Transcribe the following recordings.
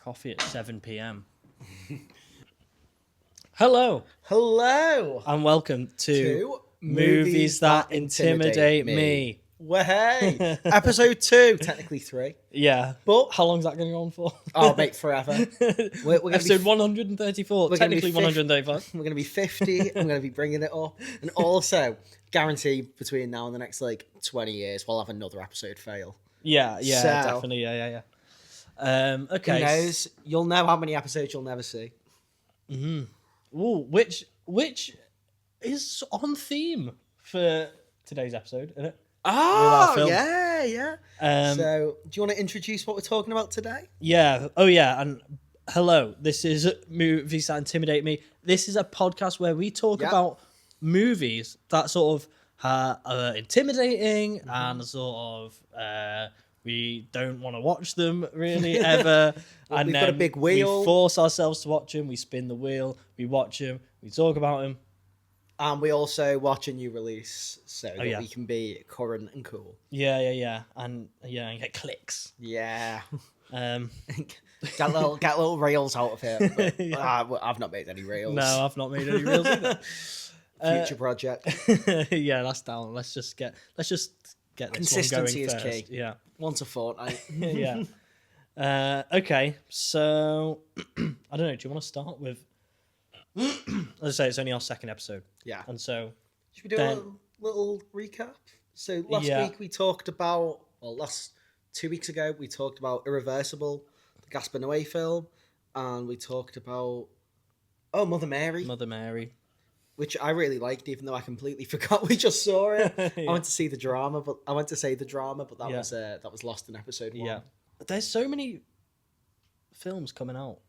coffee at 7 p.m. Hello. Hello. And welcome to Movies That Intimidate Me. Well, hey. Episode 2, technically 3. Yeah. But how long's that going to go on for? Oh, mate, forever. We're gonna Episode 134. we're Technically 135. We're going to be 50. I'm going to be bringing it up. And also, guarantee between now and the next, 20 years, we'll have another episode fail. Yeah, So- definitely. Yeah. Okay. Who knows? You'll know how many episodes you'll never see. Ooh, which is on theme for today's episode, isn't it? Oh, film. yeah. Um, So, do you want to introduce what we're talking about today? Yeah. Oh, yeah. And hello, this is Movies That Intimidate Me. This is a podcast where we talk about movies that sort of are intimidating and sort of we don't want to watch them really ever. And we've then got a big wheel. We force ourselves to watch them. We spin the wheel. We watch them. We talk about them. And we also watch a new release so that yeah. we can be current and cool. Yeah. And get clicks. Yeah. Um, get little reels out of it. But, I've not made any reels. no, I've not made any reels either. Future project. Yeah, that's down. Let's just get this Consistency one going is first. key. Yeah. Once a fortnight. Yeah. Okay, so I don't know. Do you want to start with? Let's say it's only our second episode, Yeah. and so Should we do a little recap? So last week we talked about, last 2 weeks ago we talked about Irreversible, the Gaspar Noé film, and we talked about Mother Mary, which I really liked, even though I completely forgot we just saw it. Yeah. I went to say the drama, but that was lost in episode 1. Yeah, there's so many films coming out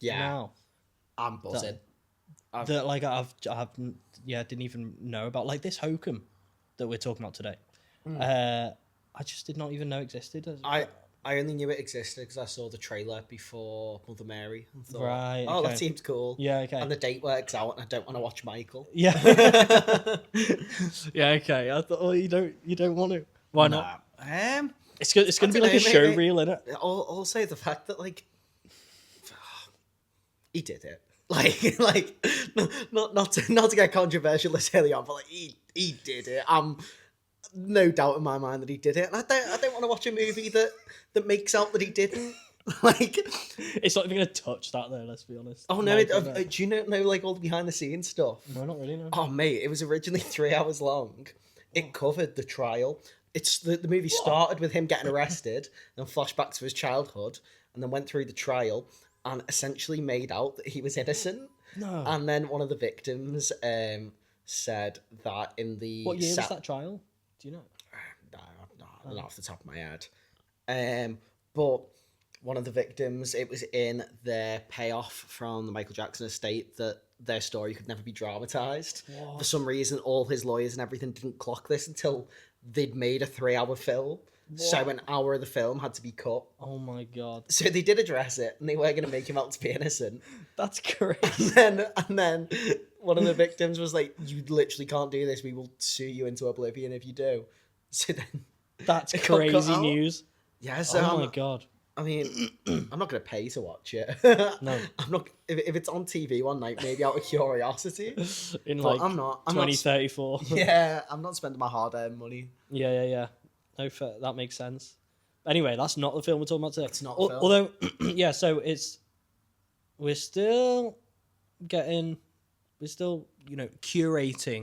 now I'm buzzing. that like I've didn't even know about, like this Hokum that we're talking about today. I just did not even know existed. I only knew it existed because I saw the trailer before Mother Mary and thought, Right, that okay. seems cool. Yeah, okay. And the date works out, and I don't want to watch Michael. Yeah. Yeah, okay. I thought, you don't want to. Why not? It's going to be like a show reel, isn't it? Also, the fact that he did it. Like not to get controversial this early on, but he did it. No doubt in my mind that he did it, and I don't want to watch a movie that makes out that he didn't. It's not even going to touch that though. Let's be honest. Oh no! Do you know all the behind the scenes stuff? No, not really. No. Oh mate, it was originally 3 hours long. It covered the trial. It's the movie started with him getting arrested, then flashback to his childhood, and then went through the trial and essentially made out that he was innocent. No. And then one of the victims said that in the What year was that trial? Do you know? No, not off the top of my head. But one of the victims, it was in their payoff from the Michael Jackson estate that their story could never be dramatised. For some reason, all his lawyers and everything didn't clock this until they'd made a 3-hour film. So an hour of the film had to be cut. Oh my god! So they did address it, and they were going to make him out to be innocent. That's crazy. And then one of the victims was like, "You literally can't do this. We will sue you into oblivion if you do." So then that's it got cut crazy out. news. Yeah. So Oh my god! I mean, I'm not going to pay to watch it. No. I'm not. If it's on TV one night, maybe out of curiosity. In But like I'm not. 2034. Yeah, I'm not spending my hard-earned money. Yeah. No, that makes sense. Anyway, that's not the film we're talking about today. It's not the film. Although, yeah, so we're still curating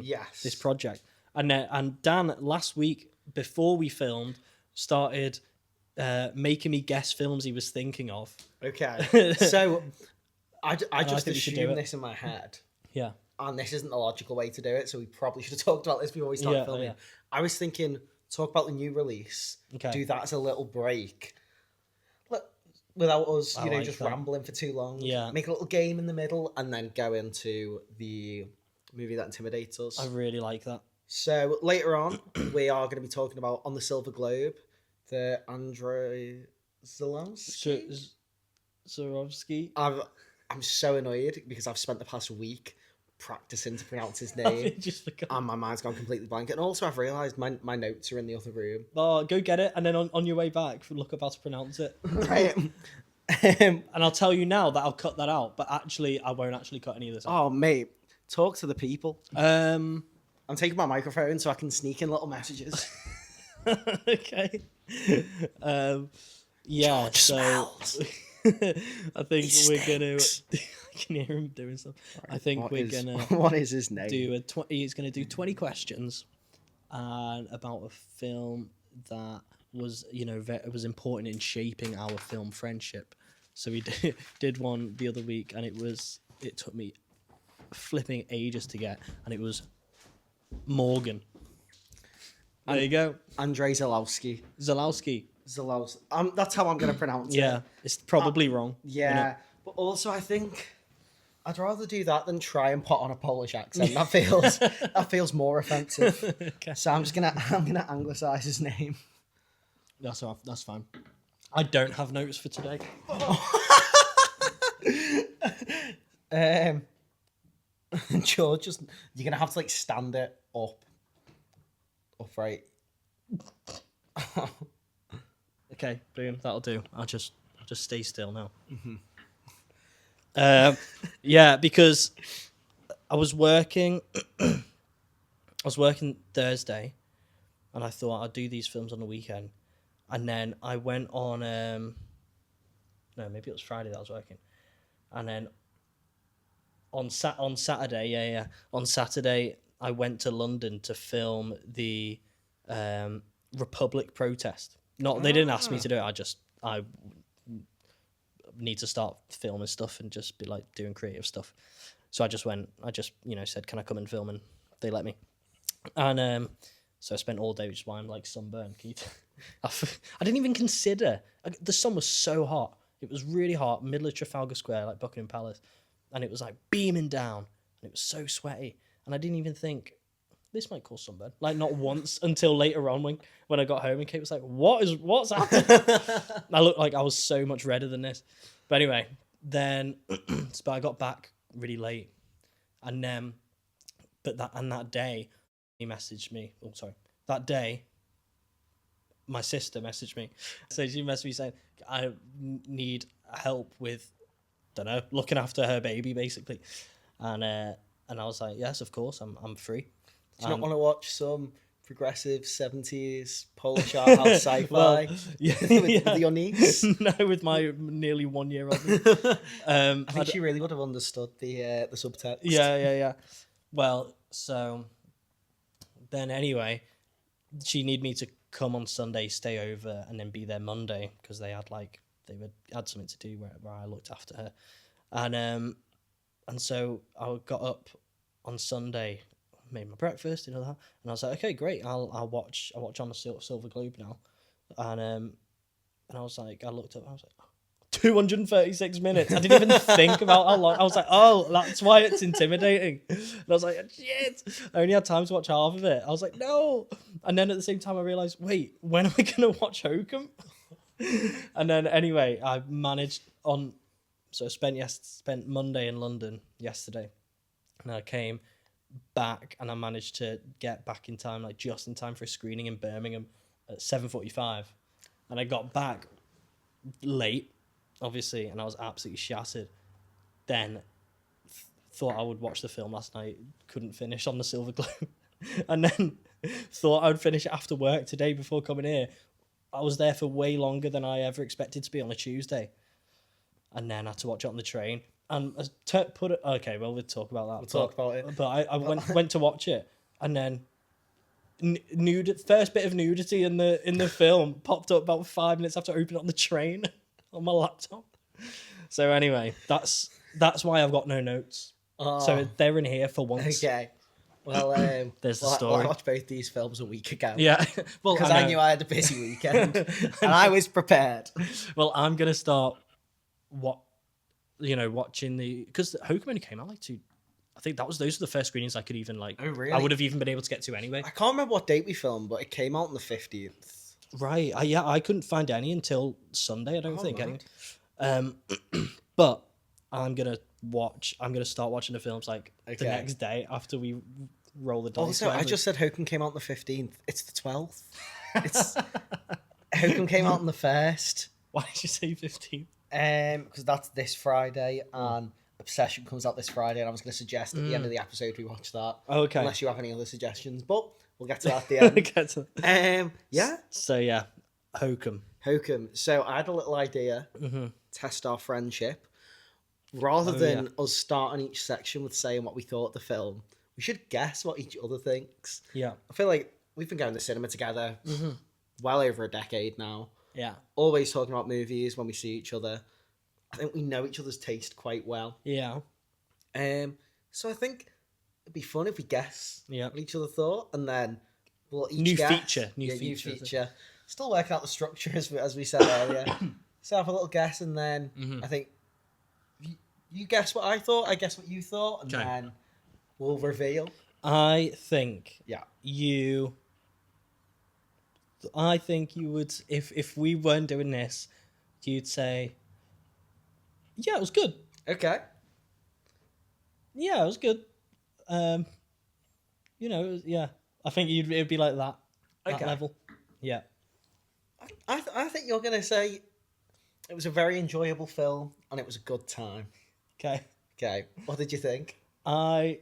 Yes. this project. And Dan, last week, before we filmed, started making me guess films he was thinking of. Okay. So I just think we should do assumed it. this in my head. Yeah. And this isn't the logical way to do it, so we probably should have talked about this before we started filming. Yeah. I was thinking, talk about the new release, do that as a little break, without us, like just that. rambling for too long. Yeah. Make a little game in the middle, and then go into the movie that intimidates us. I really like that. So later on, we are going to be talking about On the Silver Globe, the Andrzej Żuławski. I'm so annoyed because I've spent the past week practicing to pronounce his name. Just forgot. And my mind's gone completely blank. And also I've realised my notes are in the other room. Oh, go get it, and then on your way back, look up how to pronounce it. Right. Um, And I'll tell you now that I'll cut that out, but actually, I won't actually cut any of this out. oh, mate, talk to the people. Um, I'm taking my microphone so I can sneak in little messages. okay. Yeah, George so smells. I think He we're gonna. stinks. I can hear him doing stuff. I think What we're is- gonna What is his name? do he's gonna do 20 questions, and about a film that was it was important in shaping our film friendship. So we did one the other week, and it took me flipping ages to get, and it was Morgan. There you go, Andrzej Żuławski. Żuławski. That's how I'm going to pronounce it. Yeah, it's probably wrong. Yeah, but also I think I'd rather do that than try and put on a Polish accent. That feels more offensive. Okay. So I'm gonna anglicize his name. That's fine. I don't have notes for today. George, you're gonna have to stand it upright. Okay, brilliant. That'll do. I'll just stay still now. Yeah, because I was working. I was working Thursday, and I thought I'd do these films on the weekend, and then I went on. No, maybe it was Friday that I was working, and then on Saturday, on Saturday I went to London to film the Republic protest. They didn't ask me to do it. I need to start filming stuff and just be doing creative stuff. So I just went. I just said, "Can I come and film?" And they let me. And so I spent all day, which is why I'm sunburned. I didn't even consider. The sun was so hot. It was really hot, middle of Trafalgar Square, Buckingham Palace, and it was beaming down, and it was so sweaty. And I didn't even think this might cause sunburn. Not once until later on when I got home, and Kate was like, "What's happening?" I looked like I was so much redder than this. But anyway, then but I got back really late, and that day he messaged me. Oh, sorry. That day, my sister messaged me. So she messaged me saying, "I need help with, looking after her baby, basically." And I was like, "Yes, of course, I'm free." Do you not want to watch some progressive 70s Polish art house sci-fi Well, yeah, with your niece? No, with my nearly 1-year-old. I think she really would have understood the subtext. Yeah. Well, so then anyway, she needed me to come on Sunday, stay over, and then be there Monday because they had had something to do where I looked after her, and so I got up on Sunday, made my breakfast, that, and I was like, okay, great, I'll watch on the Silver Globe now, and I was like, I looked up, I was like, 236 minutes. I didn't even think about how long. I was like, oh, that's why it's intimidating. And I was like, shit, I only had time to watch half of it. I was like, no. And then at the same time, I realized, wait, when am I going to watch Hokum? And then anyway, I managed so I spent Monday in London yesterday. And I came back and I managed to get back in time, just in time for a screening in Birmingham at 7:45. And I got back late, obviously, and I was absolutely shattered. Then thought I would watch the film last night, couldn't finish on the Silver Globe. And then thought I would finish it after work today before coming here. I was there for way longer than I ever expected to be on a Tuesday. And then I had to watch it on the train. And okay, well, we'll talk about that. We'll talk about it. But I went to watch it, and then first bit of nudity in the film popped up about 5 minutes after I opened it on the train on my laptop. So anyway, that's why I've got no notes. Oh. So they're in here for once. Okay. Well, there's the story. I watched both these films a week ago. Yeah. Well, because I knew I had a busy weekend and I was prepared. Well, I'm gonna start watching because Hokum only came out I think those were the first screenings I could even Oh, really? I would have even been able to get to anyway. I can't remember what date we filmed, but it came out on the 15th. Right. I couldn't find any until Sunday, I don't think. Right. But I'm gonna start watching the films the Okay. next day after we roll the dice. Also, I just said Hokum came out on the 15th. It's the 12th. Hokum came out on the 1st. Why did you say 15? Because that's this Friday, and Obsession comes out this Friday, and I was going to suggest at the end of the episode we watch that. Okay. Unless you have any other suggestions, but we'll get to that at the end. Yeah. So yeah, Hokum. So I had a little idea, test our friendship. Rather than us starting each section with saying what we thought of the film, we should guess what each other thinks. Yeah. I feel like we've been going to cinema together well over a decade now. Yeah. Always talking about movies when we see each other. I think we know each other's taste quite well. Yeah. So I think it'd be fun if we guess what each other thought, and then we'll each New guess. feature. New feature. Still working out the structure as we said earlier. So have a little guess, and then I think you guess what I thought, I guess what you thought, and then we'll reveal. I think you would, if we weren't doing this, you'd say, yeah, it was good. Okay. Yeah, it was good. I think it'd be like that level. Yeah. I think you're going to say it was a very enjoyable film and it was a good time. Okay. What did you think? No,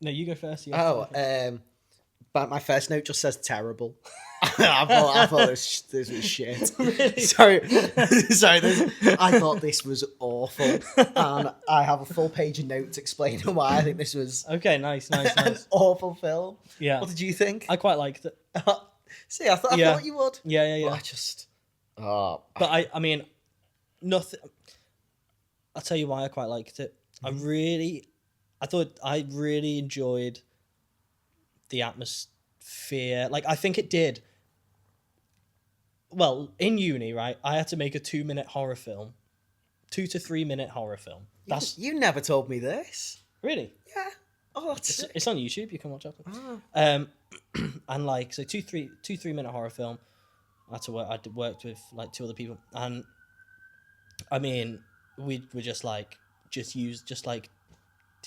you go first. But my first note just says terrible. I thought this was shit. Really? Sorry. I thought this was awful, and I have a full page of notes explaining why I think this was okay. Nice. an awful film. Yeah. What did you think? I quite liked it. See, I thought you would. Yeah. Well, I just. But I mean, nothing. I'll tell you why I quite liked it. I thought I really enjoyed the atmosphere. Like, I think it did. Well, in uni, right, I had to make a 2-minute horror film. 2 to 3 minute horror film. You never told me this. Really? Yeah. Oh, it's on YouTube. You can watch it. Oh. And like, so 2-3 minute horror film. I worked with like 2 other people, and I mean, we were just do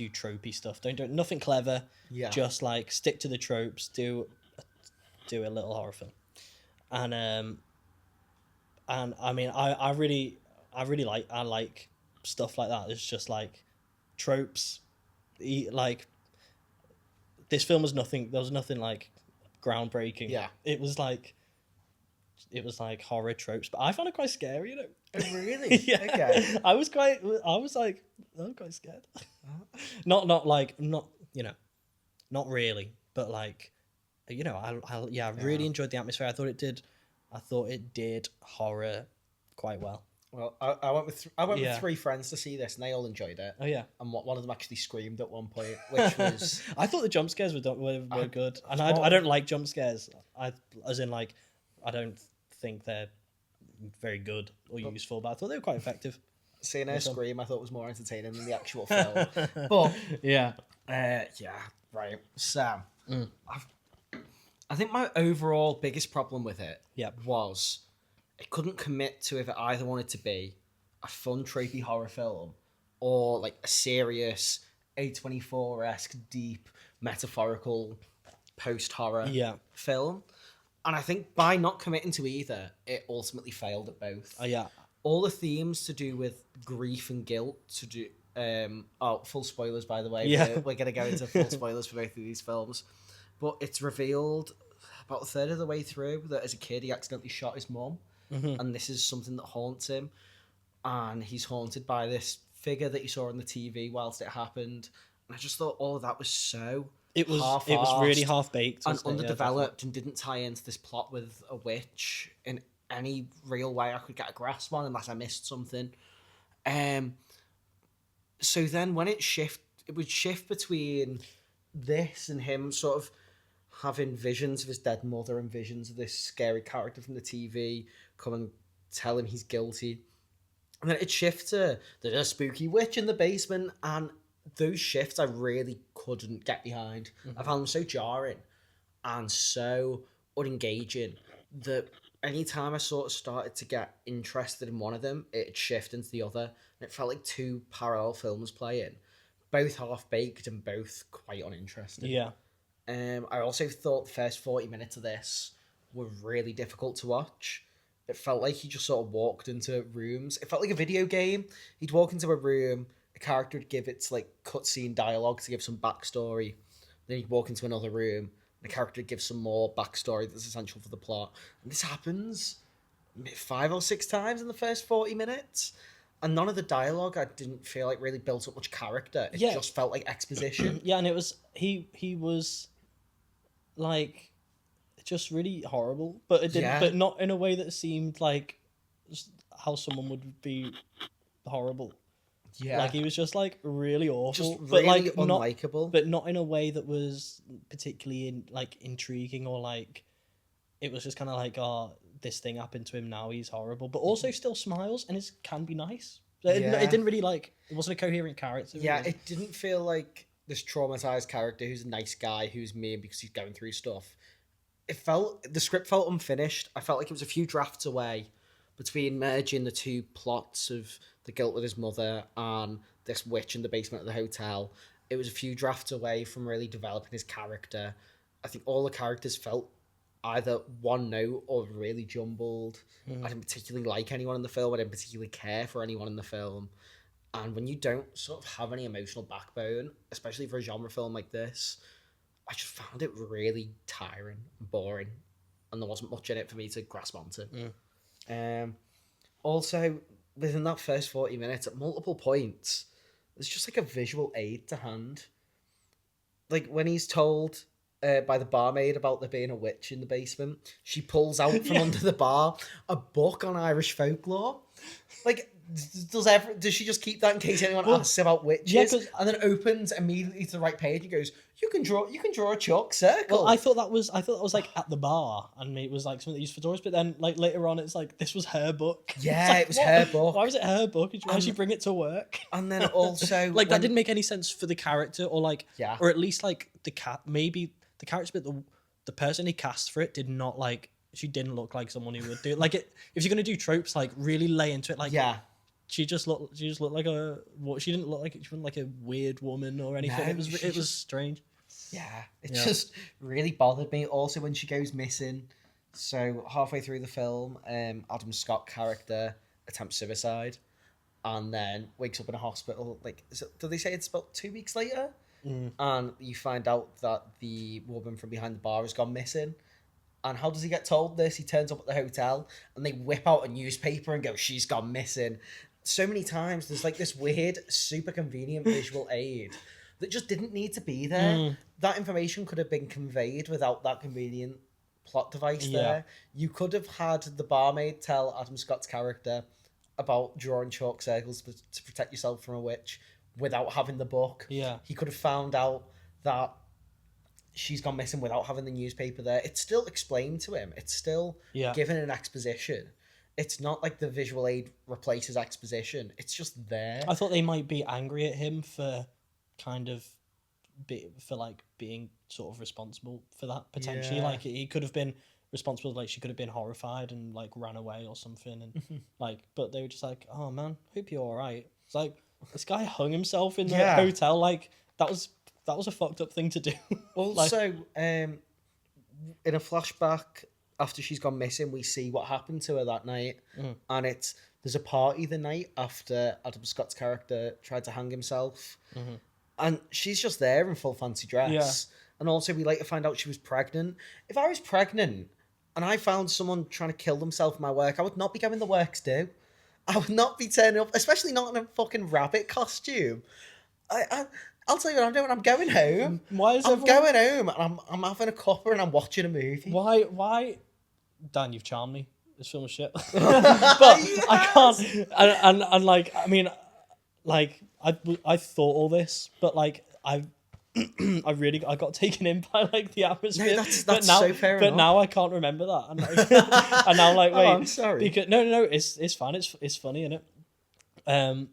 tropey stuff. Don't do nothing clever. Yeah. Just like stick to the tropes. Do a little horror film, and I mean, I really like stuff like that. It's just like tropes. Like, this film was nothing. There was nothing like groundbreaking. Yeah. It was like horror tropes, but I found it quite scary. You know. Oh, really? Yeah. Okay. I was quite scared. not really, but like, I really enjoyed the atmosphere. I thought it did horror quite well. Well, I went with 3 friends to see this, and they all enjoyed it. Oh yeah. And one of them actually screamed at one point, which was. I thought the jump scares were good, and I don't like jump scares. I don't think they're very good or useful, but I thought they were quite effective. Seeing her scream, I thought was more entertaining than the actual film. But yeah, right. Sam, I think my overall biggest problem with it was it couldn't commit to if it either wanted to be a fun, tropey horror film or like a serious A24-esque, deep, metaphorical post-horror film. And I think by not committing to either, it ultimately failed at both. All the themes to do with grief and guilt to do. Full spoilers, by the way. Yeah. We're going to go into full spoilers for both of these films. But it's revealed about a third of the way through that as a kid he accidentally shot his mum. Mm-hmm. And this is something that haunts him. And he's haunted by this figure that he saw on the TV whilst it happened. And I just thought all of that was so... It was really half-baked. And underdeveloped and didn't tie into this plot with a witch in any real way I could get a grasp on unless I missed something. So then when it would shift between this and him sort of having visions of his dead mother and visions of this scary character from the TV come and tell him he's guilty. And then it'd shift to there's a spooky witch in the basement, and those shifts I really couldn't get behind. Mm-hmm. I found them so jarring and so unengaging that anytime I sort of started to get interested in one of them, it'd shift into the other. And it felt like 2 parallel films playing, both half-baked and both quite uninteresting. Yeah. I also thought the first 40 minutes of this were really difficult to watch. It felt like he just sort of walked into rooms. It felt like a video game. He'd walk into a room, a character would give its like cutscene dialogue to give some backstory. Then he'd walk into another room, and the character would give some more backstory that's essential for the plot. And this happens 5 or 6 times in the first 40 minutes. And none of the dialogue I didn't feel like really built up much character. It just felt like exposition. Yeah, and it was he was like just really horrible, but it didn't, but not in a way that seemed like how someone would be horrible. Yeah, like he was just like really awful, just but really like unlikable. but not in a way that was particularly intriguing or like it was just kind of like, oh, this thing happened to him now, he's horrible, but also still smiles and it can be nice. It didn't really like, it wasn't a coherent character. Yeah, it didn't feel like this traumatized character who's a nice guy who's mean because he's going through stuff. The script felt unfinished. I felt like it was a few drafts away between merging the two plots of the guilt with his mother and this witch in the basement of the hotel. It was a few drafts away from really developing his character. I think all the characters felt either one note or really jumbled. I didn't particularly like anyone in the film. I didn't particularly care for anyone in the film. And when you don't sort of have any emotional backbone, especially for a genre film like this, I just found it really tiring and boring. And there wasn't much in it for me to grasp onto. Also, within that first 40 minutes, at multiple points, there's just like a visual aid to hand. Like when he's told by the barmaid about there being a witch in the basement, she pulls out from under the bar a book on Irish folklore. Like, does she just keep that in case anyone asks about witches? And then opens immediately to the right page and goes, you can draw a chalk circle. Well, I thought that was like at the bar and it was like something they used for tourists, but then like later on it's like this was her book. Yeah, like, it was her book. Why was it her book? Why did she bring it to work? And then also like that didn't make any sense for the character, or like or at least like the maybe the character, but the person he cast for it did not like. She didn't look like someone who would do like it. If you're gonna do tropes, like really lay into it. Like she just looked like she didn't look like she wasn't like a weird woman or anything. No, it was strange. Yeah, it just really bothered me. Also, when she goes missing, so halfway through the film, Adam Scott character attempts suicide, and then wakes up in a hospital. Like, do they say it's about 2 weeks later? And you find out that the woman from behind the bar has gone missing. And how does he get told this? He turns up at the hotel and they whip out a newspaper and go, she's gone missing. So many times there's like this weird, super convenient visual aid that just didn't need to be there. That information could have been conveyed without that convenient plot device there. You could have had the barmaid tell Adam Scott's character about drawing chalk circles to protect yourself from a witch without having the book. Yeah. He could have found out that she's gone missing without having the newspaper there. It's still explained to him. It's still given an exposition. It's not like the visual aid replaces exposition. It's just there. I thought they might be angry at him for kind of being sort of responsible for that potentially. Like he could have been responsible. Like she could have been horrified and like ran away or something. And like, but they were just like, oh man, hope you're all right. It's like this guy hung himself in the hotel. Like that was a fucked up thing to do. Also, in a flashback after she's gone missing, we see what happened to her that night. And there's a party the night after Adam Scott's character tried to hang himself. And she's just there in full fancy dress. And also we later find out she was pregnant. If I was pregnant and I found someone trying to kill themselves in my work, I would not be going the works do. I would not be turning up, especially not in a fucking rabbit costume. I'll tell you what I'm doing. I'm going home. I'm going home and I'm having a cuppa and I'm watching a movie. Why? Dan, you've charmed me. This film is shit. But I can't. And like, I mean, like, I thought all this, but like, I got taken in by like the atmosphere. No, that's so fair enough. But now I can't remember that. And, like, and now like, wait, I'm sorry. Because no, it's fine. It's funny, isn't it?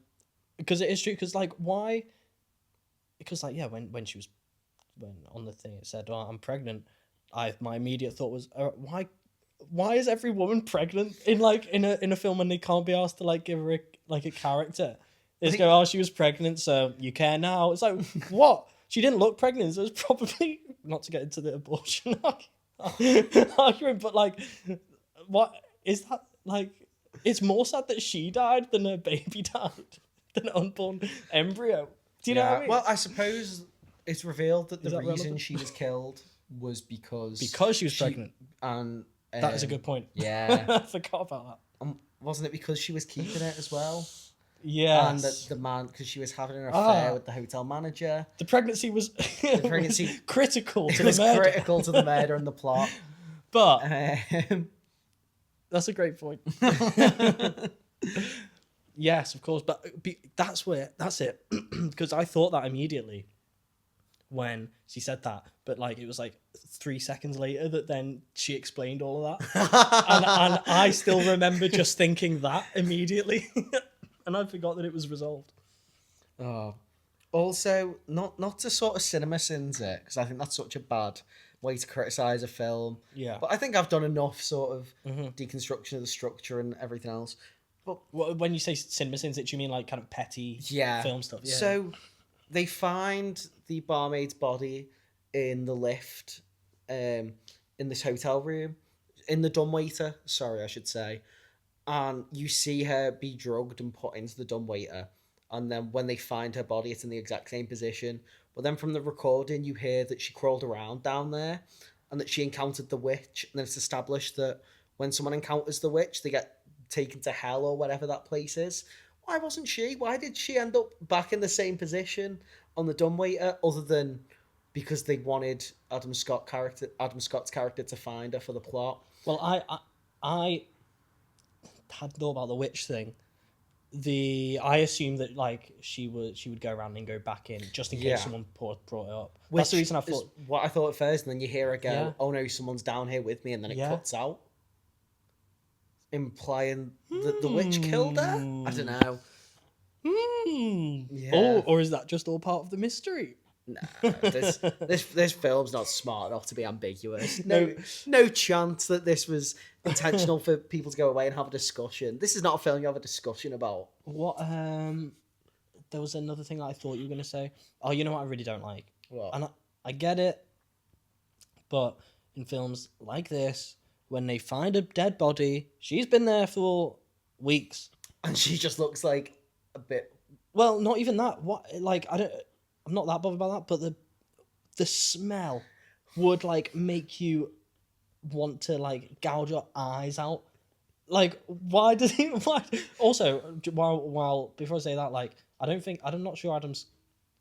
Because it is true. Because like, why? Because like, when on the thing it said, oh, I'm pregnant, my immediate thought was, why is every woman pregnant in a film when they can't be asked to like give her a character? They just go, oh, she was pregnant, so you care now. It's like, what? She didn't look pregnant, so it's probably not to get into the abortion argument, but like, what is that? like, it's more sad that she died than her baby died, than an unborn embryo. Do you know what I mean? Well, I suppose it's revealed that the that reason relevant? she was killed was because She was pregnant. And That is a good point. Yeah, I forgot about that. Wasn't it because she was keeping it as well? Yeah. And the man, because she was having an affair with the hotel manager. The pregnancy was critical to the murder. Critical to the murder and the plot. But that's a great point. Yes, of course. But that's it. Because I thought that immediately when she said that. But like it was like 3 seconds later that then she explained all of that. and I still remember just thinking that immediately. And I forgot that it was resolved. Oh. Also, not to sort of cinema sins it, because I think that's such a bad way to criticise a film. Yeah. But I think I've done enough sort of deconstruction of the structure and everything else. But when you say cinema sins, do you mean like kind of petty film stuff? Yeah. So they find the barmaid's body in the lift, in this hotel room, in the dumbwaiter, sorry, I should say. And you see her be drugged and put into the dumbwaiter. And then when they find her body, it's in the exact same position. But then from the recording, you hear that she crawled around down there and that she encountered the witch. And then it's established that when someone encounters the witch, they get taken to hell or whatever that place is. Why wasn't she? Why did she end up back in the same position on the dumbwaiter, other than because they wanted Adam Scott's character to find her for the plot? Well, I hadn't thought about the witch thing. I assumed that like she would go around and go back in just in case someone brought it up. That's the reason I thought. What I thought at first, and then you hear her go, "Oh no, someone's down here with me," and then it cuts out, implying that the witch killed her. I don't know. Yeah. Or is that just all part of the mystery? Nah, this film's not smart enough to be ambiguous. No chance that this was intentional for people to go away and have a discussion. This is not a film you have a discussion about. What? There was another thing that I thought you were going to say. Oh, you know what I really don't like? What? And I get it, but in films like this, when they find a dead body, she's been there for weeks, and she just looks like a bit. Well, not even that. What? Like I'm not that bothered about that, but the smell would like make you want to like gouge your eyes out. Like, why does he? Why? Also, while before I say that, like, I'm not sure Adam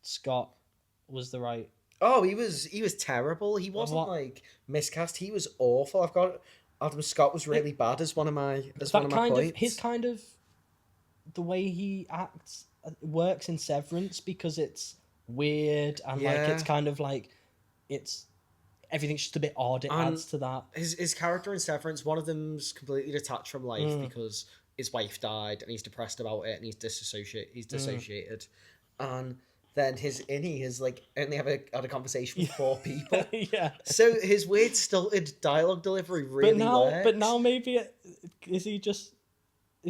Scott was the right. Oh, he was terrible. He wasn't like miscast. He was awful. Adam Scott was really bad as one of my points. His kind of the way he acts works in Severance because it's weird and like it's kind of like it's everything's just a bit odd. It adds to that. His character in Severance, one of them's completely detached from life because his wife died and he's depressed about it and he's dissociated. And then his innie has like only had a conversation with 4 people. Yeah. So his weird stilted dialogue delivery really works. But now maybe is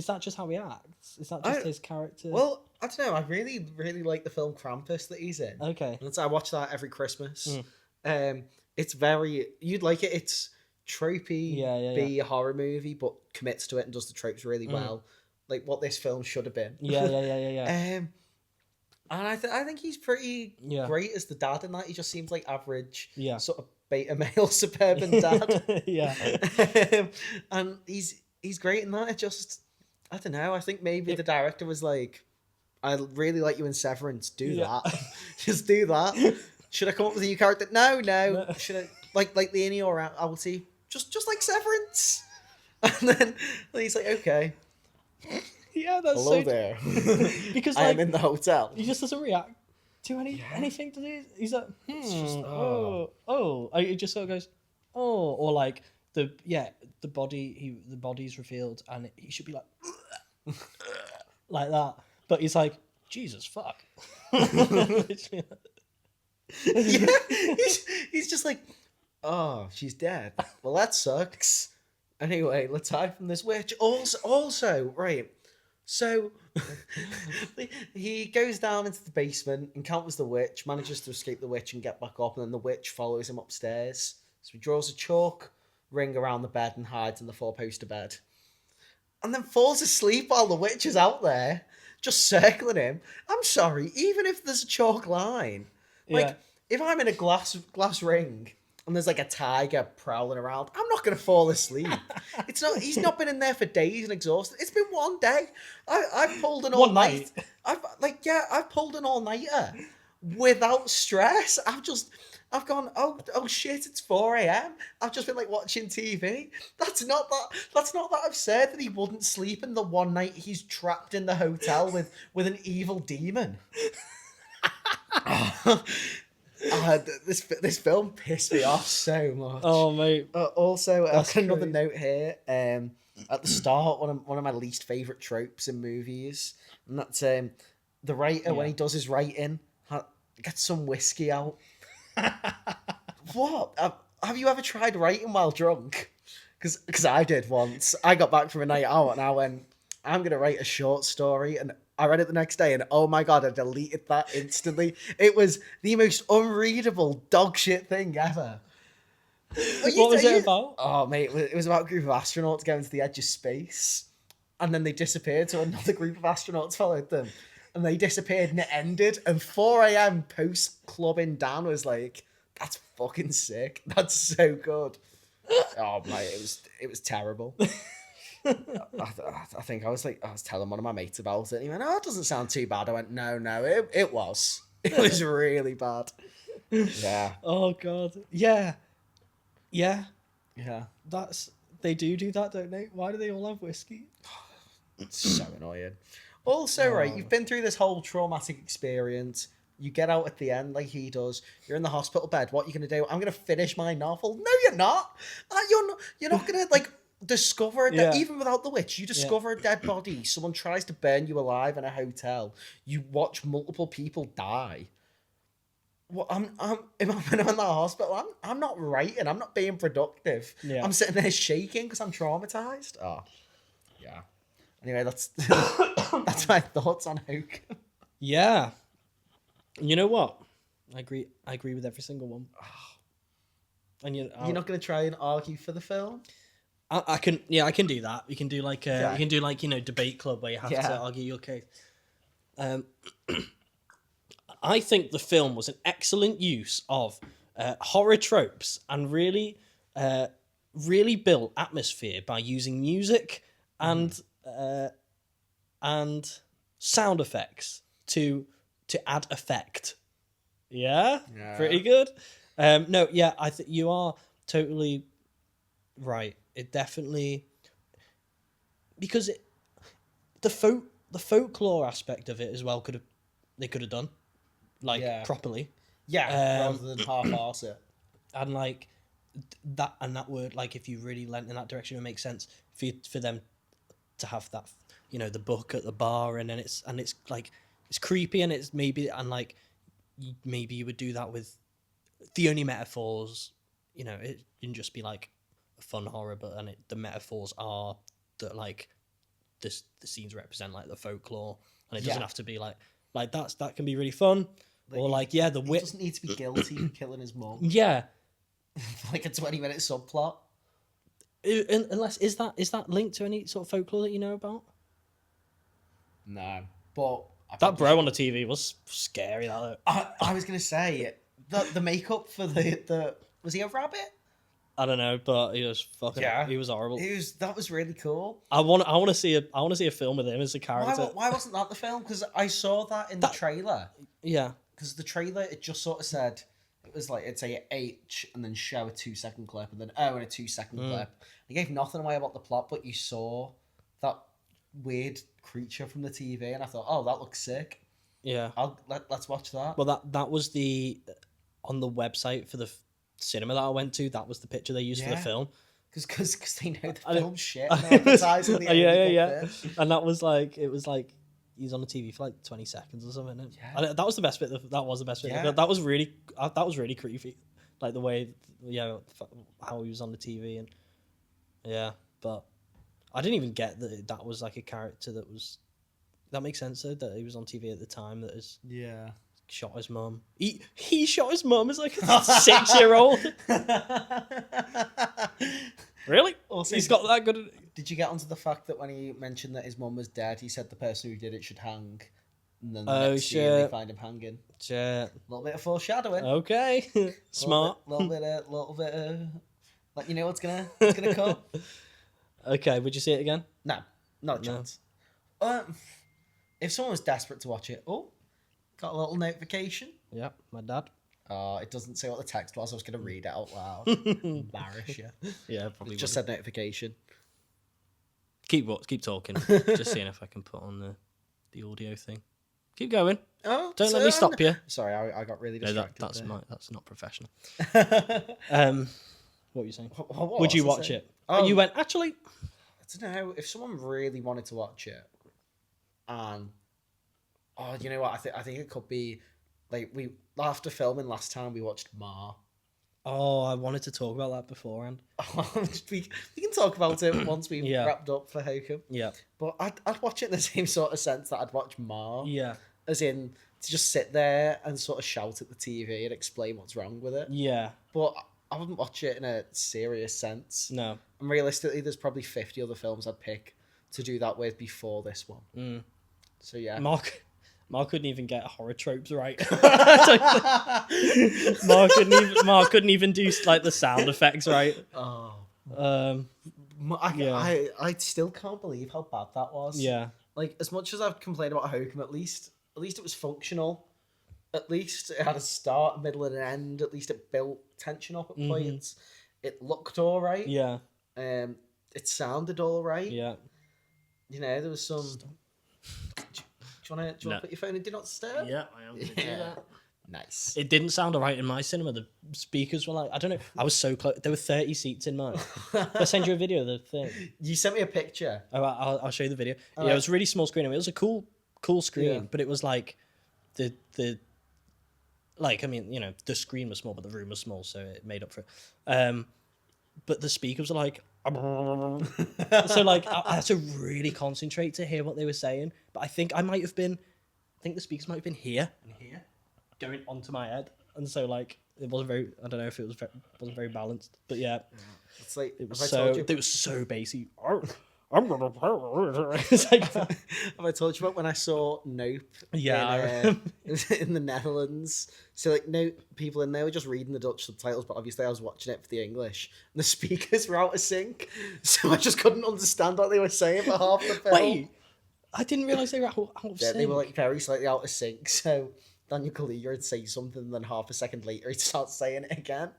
that just how he acts? Is that just his character? Well, I don't know. I really, really like the film Krampus that he's in. Okay. I watch that every Christmas. It's you'd like it. It's tropey, be a horror movie, but commits to it and does the tropes really well. Like what this film should have been. Yeah. And I think he's pretty great as the dad in that. He just seems like average, sort of beta male suburban dad. Yeah. And he's great in that. It just, I don't know. I think maybe the director was like, I really like you in Severance. Do that. Just do that. Should I come up with a new character? No. Should I like the innie or I will see just like Severance? And then he's like, okay. Yeah, that's hello there. Because I am in the hotel. He just doesn't react to anything to this. He's like, He just sort of goes, oh, or like the body's revealed and he should be like like that. But he's like, Jesus fuck. Literally. Yeah, he's just like, oh, she's dead. Well, that sucks. Anyway, let's hide from this witch. Also, right. So he goes down into the basement, encounters the witch, manages to escape the witch and get back up, and then the witch follows him upstairs. So he draws a chalk ring around the bed and hides in the 4-poster bed. and then falls asleep while the witch is out there, just circling him. I'm sorry, even if there's a chalk line, like if I'm in a glass ring and there's like a tiger prowling around, I'm not gonna fall asleep. He's not been in there for days and exhausted. It's been one day. I've pulled an all night. I've pulled an all nighter without stress. I've gone, oh shit, it's 4 a.m. I've just been like watching TV. That's not that I've said that he wouldn't sleep in the one night he's trapped in the hotel with an evil demon. This film pissed me off so much. Oh mate. Also, I've got another note here. At the start, one of my least favorite tropes in movies, and that's the writer when he does his writing gets some whiskey out. What? Have you ever tried writing while drunk? Because I did once. I got back from a night out and I went, I'm going to write a short story. And I read it the next day and oh my God, I deleted that instantly. It was the most unreadable dog shit thing ever. What was it about? Oh, mate, it was about a group of astronauts going to the edge of space. And then they disappeared, so another group of astronauts followed them. And they disappeared and it ended. And 4 a.m. post-clubbing Dan was like, that's fucking sick. That's so good. Oh, mate, it was terrible. I think I was telling one of my mates about it. And he went, oh, it doesn't sound too bad. I went, no, it was. It was really bad. Yeah. Oh, God. Yeah. Yeah. Yeah. They do that, don't they? Why do they all have whiskey? It's so annoying. Also, right, you've been through this whole traumatic experience. You get out at the end like he does. You're in the hospital bed. What are you going to do? I'm going to finish my novel. No, you're not. You're not going to, discover that even without the witch, you discover a dead body. Someone tries to burn you alive in a hotel. You watch multiple people die. Well, I'm in the hospital. I'm not writing. I'm not being productive. Yeah. I'm sitting there shaking because I'm traumatized. Oh, yeah. Anyway, that's my thoughts on Hokum. Yeah. You know what? I agree with every single one. And you're not going to try and argue for the film? I can do that. You can do debate club where you have to argue your case. I think the film was an excellent use of horror tropes and really built atmosphere by using music and sound effects to add effect. Yeah? Pretty good. I think you are totally right. It definitely, because the folklore aspect of it as well they could have done properly. Yeah, rather than half-arse it. And that word, if you really went in that direction, it would make sense for them to have that, the book at the bar, and then it's creepy, and it's maybe you would do that with the only metaphors, it can just be a fun horror, but the metaphors are that the scenes represent the folklore, and it doesn't have to be that can be really fun. Or the wit doesn't need to be guilty for killing his mum. Yeah. A 20-minute subplot. Unless is that linked to any sort of folklore that you know about? No, but that bro on the TV was scary. That I was gonna say the makeup for the was he a rabbit? I don't know, but he was fucking. Yeah. He was horrible. That was really cool. I want to see a film with him as a character. Why wasn't that the film? Because I saw that in the trailer. Yeah. Because the trailer, it just sort of said, it was it'd say H and then show a 2-second clip and then O and a 2-second clip. It gave nothing away about the plot, but you saw that weird creature from the TV and I thought, oh, that looks sick. Yeah. Let's watch that. Well, that was on the website for the cinema that I went to, that was the picture they used for the film. Because they know the film's shit and they're advertising the yeah. And that was it was he's on the TV for 20 seconds or something. Yeah. That was the best bit. That was the best bit. Yeah. That was really creepy. The way, how he was on the TV and but I didn't even get that was a character that makes sense though, that he was on TV at the time that is shot his mum. He shot his mum as a 6-year-old. Really? Also, He's got that good. Did you get onto the fact that when he mentioned that his mum was dead, he said the person who did it should hang, and then the next scene they find him hanging. Shit. A little bit of foreshadowing. Okay. Smart. Little bit of. Like you know what's gonna come. Okay. Would you see it again? No, not a chance. If someone was desperate to watch it, got a little notification. Yeah, my dad. It doesn't say what the text was. I was going to read it out loud. Embarrass you. Yeah, probably. It just said notification. Keep talking. Just seeing if I can put on the audio thing. Keep going. Oh, don't let me stop you. Sorry, I got really distracted. That's not professional. What were you saying? What would you watch it? Oh, you went actually. I don't know if someone really wanted to watch it, and you know what? I think it could be like we after filming last time we watched Ma. Oh, I wanted to talk about that beforehand. we can talk about it once we've wrapped up for Hokum. Yeah. But I'd watch it in the same sort of sense that I'd watch Ma. Yeah. As in, to just sit there and sort of shout at the TV and explain what's wrong with it. Yeah. But I wouldn't watch it in a serious sense. No. And realistically, there's probably 50 other films I'd pick to do that with before this one. Mm. So yeah. Mark couldn't even get horror tropes right. Mark couldn't even do like the sound effects right. Oh. Yeah. I still can't believe how bad that was. Yeah. Like as much as I've complained about Hokum, at least it was functional. At least it had a start, a middle, and an end. At least it built tension up at points. It looked all right. Yeah. It sounded all right. Yeah. You know, there was some. Do you want to put your phone in Do Not Disturb? Yeah, I am going to do that. Nice. It didn't sound all right in my cinema. The speakers were like, I don't know. I was so close. There were 30 seats in mine. I'll send you a video of the thing. You sent me a picture. Oh, I'll show you the video. It was a really small screen. It was a cool screen, but it was like the like, I mean, you know, the screen was small, but the room was small, so it made up for it. But the speakers were like, so like I had to really concentrate to hear what they were saying. But I think the speakers might have been here and here, going onto my head, and so like it wasn't very. I don't know if it wasn't very balanced. But yeah. It's like it was so bassy. It's like, have I told you about when I saw Nope? Yeah, in the Netherlands. So like, people in there were just reading the Dutch subtitles, but obviously I was watching it for the English. And the speakers were out of sync, so I just couldn't understand what they were saying for half the film. Wait, I didn't realize they were out of sync. They were like very slightly out of sync. So Daniel Kaluuya would say something, and then half a second later he'd start saying it again.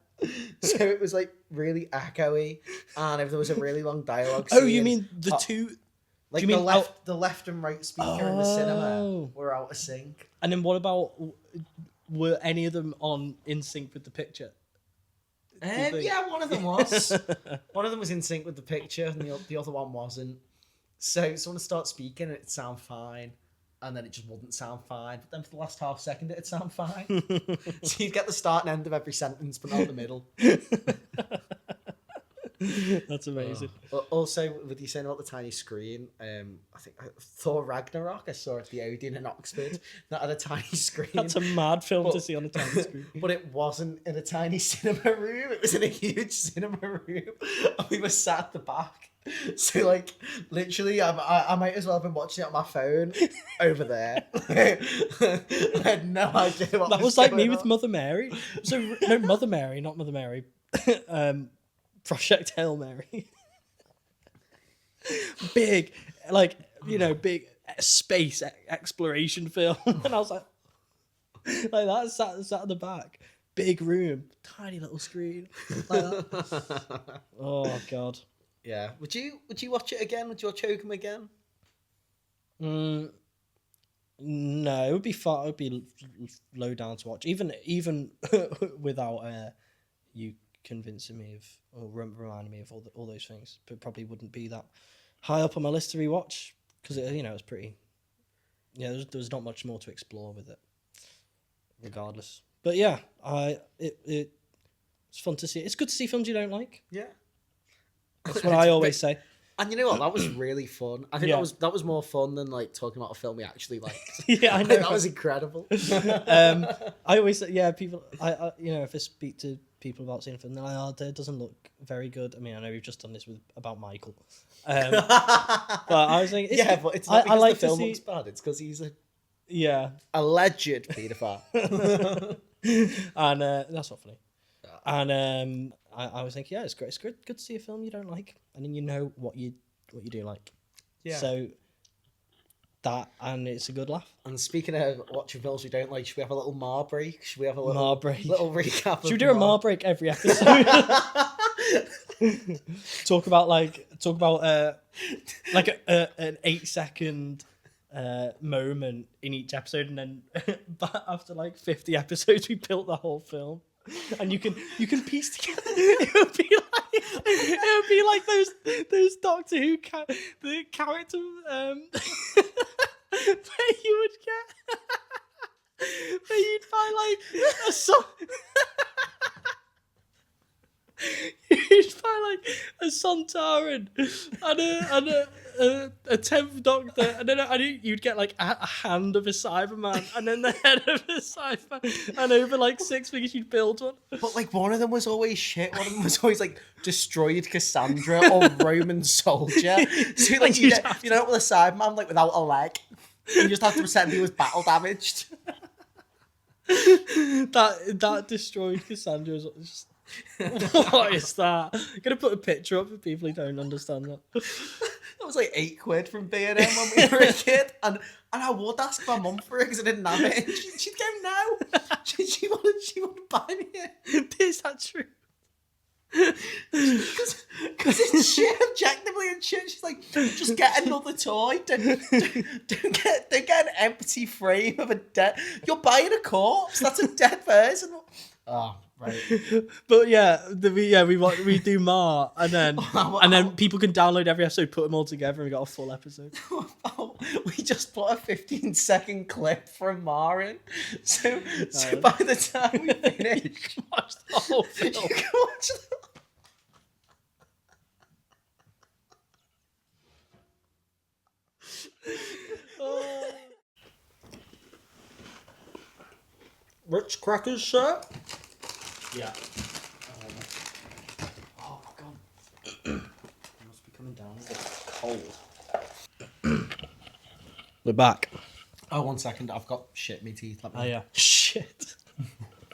So it was like really echoey, and if there was a really long dialogue scene, you mean the two, like the left and right speaker in the cinema were out of sync. And then what about, were any of them in sync with the picture? Yeah, one of them was. One of them was in sync with the picture, and the other one wasn't. So someone would start speaking and it'd sound fine, and then it just wouldn't sound fine. But then for the last half second, it'd sound fine. So you'd get the start and end of every sentence, but not the middle. That's amazing. But also, with you saying about the tiny screen, I think Thor Ragnarok, I saw at the Odeon in Oxford, that had a tiny screen. That's a mad film to see on a tiny screen. But it wasn't in a tiny cinema room. It was in a huge cinema room. And we were sat at the back. So, like, literally, I might as well have been watching it on my phone over there. I had no idea what that was like me with Mother Mary. So, no, Mother Mary, not Mother Mary. Project Hail Mary. Big, like, you know, big space exploration film. And I was like that, sat at the back. Big room, tiny little screen. Like that. Oh, God. Yeah. Would you watch it again? Would you watch Hokum again? No, it would be far. It would be low down to watch, even without you convincing me of or reminding me of all those things. But probably wouldn't be that high up on my list to rewatch because it's pretty. Yeah, there was not much more to explore with it, regardless. But yeah, it's fun to see. It's good to see films you don't like. Yeah. That's what I always say. And you know what? That was really fun. I think that was more fun than like talking about a film we actually liked. Yeah, I know. That was incredible. I always say, people. I if I speak to people about seeing a film. They're like, "Oh, it doesn't look very good." I mean, I know we've just done this about Michael, but I was like, but it's not because like the film to see... looks bad. It's because he's a yeah alleged paedophile. And that's not funny. And I was thinking, yeah, it's great. It's good to see a film you don't like, and then you know what you do like. Yeah. So that, and it's a good laugh. And speaking of watching films we don't like, should we have a little Mar break? Should we have a little Mar break? Little recap? Should we do a Mar break every episode? talk about like an 8-second moment in each episode, and then but after like 50 episodes we built the whole film, and you can piece together. It would be like those Doctor Who the character where you would get where you'd find like a song. You'd find like a Sontaran and a 10th Doctor, and then you'd get like a hand of a Cyberman, and then the head of a Cyberman, and over like 6 figures you'd build one. But like one of them was always shit. One of them was always like destroyed Cassandra or Roman soldier. So like you know with a Cyberman like without a leg, you just have to pretend he was battle damaged. That destroyed Cassandra was just. What is that? I'm gonna put a picture up for people who don't understand that. That was like £8 from B&M when we were a kid, and I would ask my mum for it because I didn't have it, and she'd go no. She wouldn't buy me it. Is that true? Because it's shit objectively and shit. She's like, just get another toy. Don't get an empty frame of a dead. You're buying a corpse. That's a dead person. Oh. Right. But yeah, we do Mar, and then people can download every episode, put them all together, and we got a full episode. We just put a 15-second clip from Mar in, so by the time we finish, you can watch the whole film. You can watch Rich Crackers shirt. Yeah. Oh my god. It must be coming down. It's cold. We're back. Oh, 1 second. I've got shit in my teeth. Oh yeah. Shit.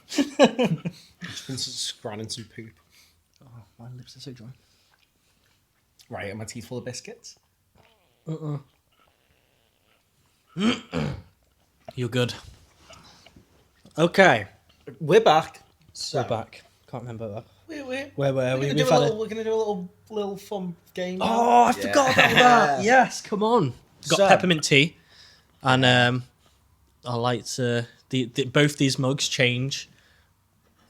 Just been scranning some poop. Oh, my lips are so dry. Right, are my teeth full of biscuits? You're good. Okay. We're back. So, We're back. Can't remember that. Where were we? We're going to do a little fun game now. Oh, I forgot about that. Yes, come on. Got peppermint tea. And I like to... both these mugs change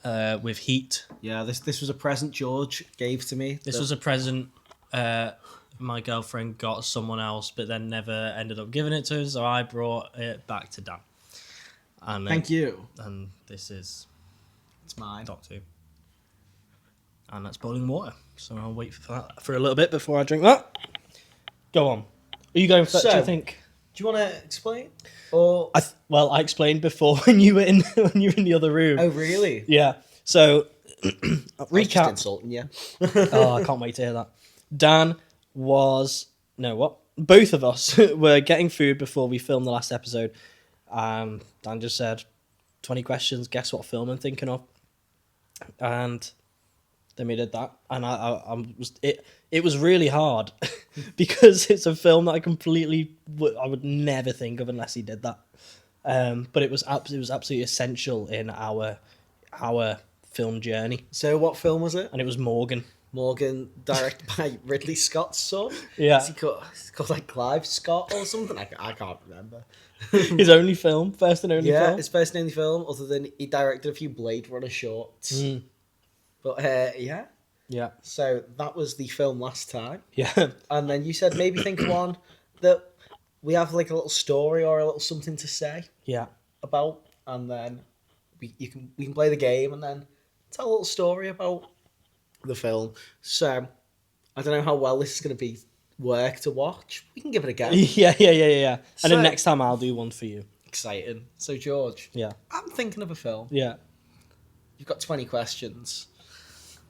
with heat. Yeah, this was a present George gave to me. This was a present my girlfriend got someone else, but then never ended up giving it to her, so I brought it back to Dan. And thank you. And this is... It's mine. Doctor Who. And that's boiling water. So I'll wait for that for a little bit before I drink that. Go on. Are you going first, do you think? Do you want to explain? Or I explained before when you were in the other room. Oh, really? Yeah. So recap. I was just insulting you. Oh, I can't wait to hear that. Dan was both of us were getting food before we filmed the last episode. Dan just said 20 questions, guess what film I'm thinking of. And then we did that. And it was really hard because it's a film that I would never think of unless he did that. But it was absolutely essential in our film journey. So what film was it? And it was Morgan. Morgan, directed by Ridley Scott's son. Yeah. Is he called like Clive Scott or something? I can't remember. His only film, first and only film. Yeah, his first and only film, other than he directed a few Blade Runner shorts. Mm. But yeah. Yeah. So that was the film last time. Yeah. And then you said maybe think of one that we have like a little story or a little something to say. Yeah. About, and then we can play the game and then tell a little story about the film. So I don't know how well this is going to be work to watch. We can give it a go. Yeah. And then next time I'll do one for you. Exciting. So George. Yeah. I'm thinking of a film. Yeah. You've got 20 questions,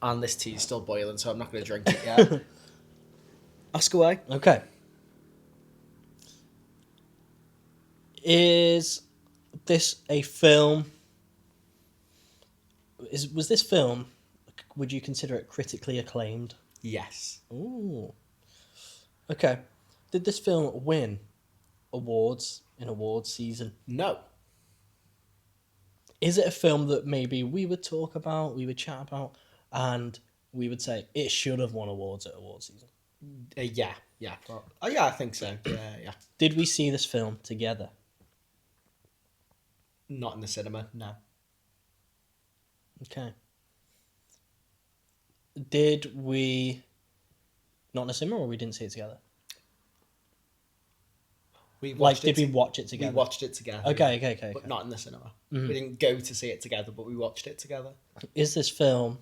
and this tea's still boiling, so I'm not going to drink it yet. Ask away. Okay. Is this a film? Was this film? Would you consider it critically acclaimed? Yes. Ooh. Okay. Did this film win awards in awards season? No. Is it a film that maybe we would talk about, we would chat about, and we would say it should have won awards at awards season? Yeah. Oh, yeah, I think so. Yeah. Did we see this film together? Not in the cinema, no. Okay. Did we not in the cinema, or we didn't see it together? We Did we watch it together? We watched it together. Okay. But not in the cinema. Mm-hmm. We didn't go to see it together, but we watched it together. Is this film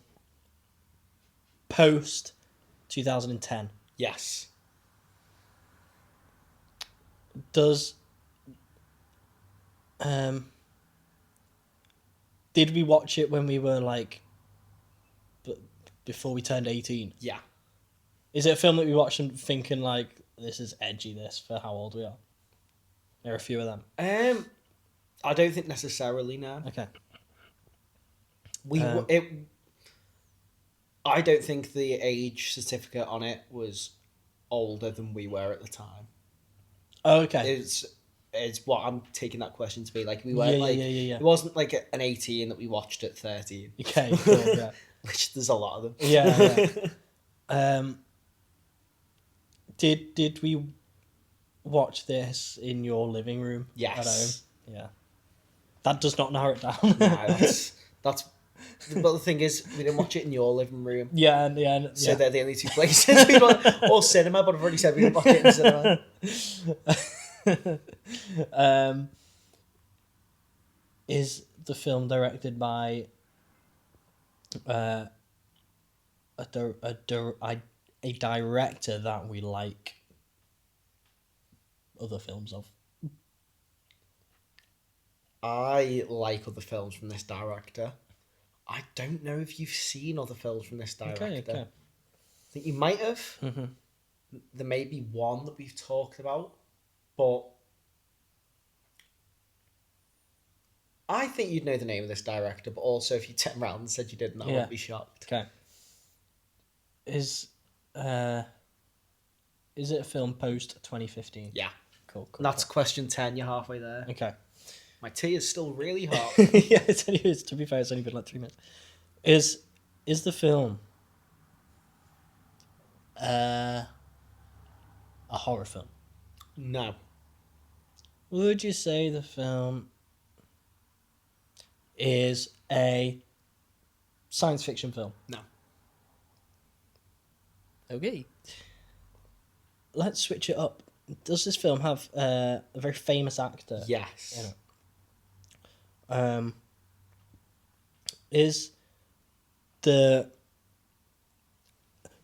post 2010? Yes. Does did we watch it when we were before we turned 18? Yeah. Is it a film that we watched and thinking this is edgy, this for how old we are? There are a few of them. I don't think necessarily, no. Okay. I don't think the age certificate on it was older than we were at the time. Oh, okay. It's what I'm taking that question to be. We weren't yeah. It wasn't an 18 that we watched at 13. Okay, cool, yeah. Which there's a lot of them. Yeah. Did we watch this in your living room? Yes. At home? Yeah. That does not narrow it down. No, that's. But the thing is, we didn't watch it in your living room. Yeah. So they're the only two places we watched, or cinema. But I've already said we didn't watch it in cinema. Is the film directed by a director that we like other films of? I like other films from this director. I don't know if you've seen other films from this director. Okay. I think you might have. Mm-hmm. There may be one that we've talked about, but I think you'd know the name of this director. But also, if you turned around and said you didn't, I wouldn't be shocked. Okay. Is it a film post 2015? Yeah. Cool. That's question 10. You're halfway there. Okay. My tea is still really hot. Yeah, to be fair, it's only been 3 minutes. Is the film a horror film? No. Would you say the film is a science fiction film? No. Okay. Let's switch it up. Does this film have a very famous actor? Yes. In it?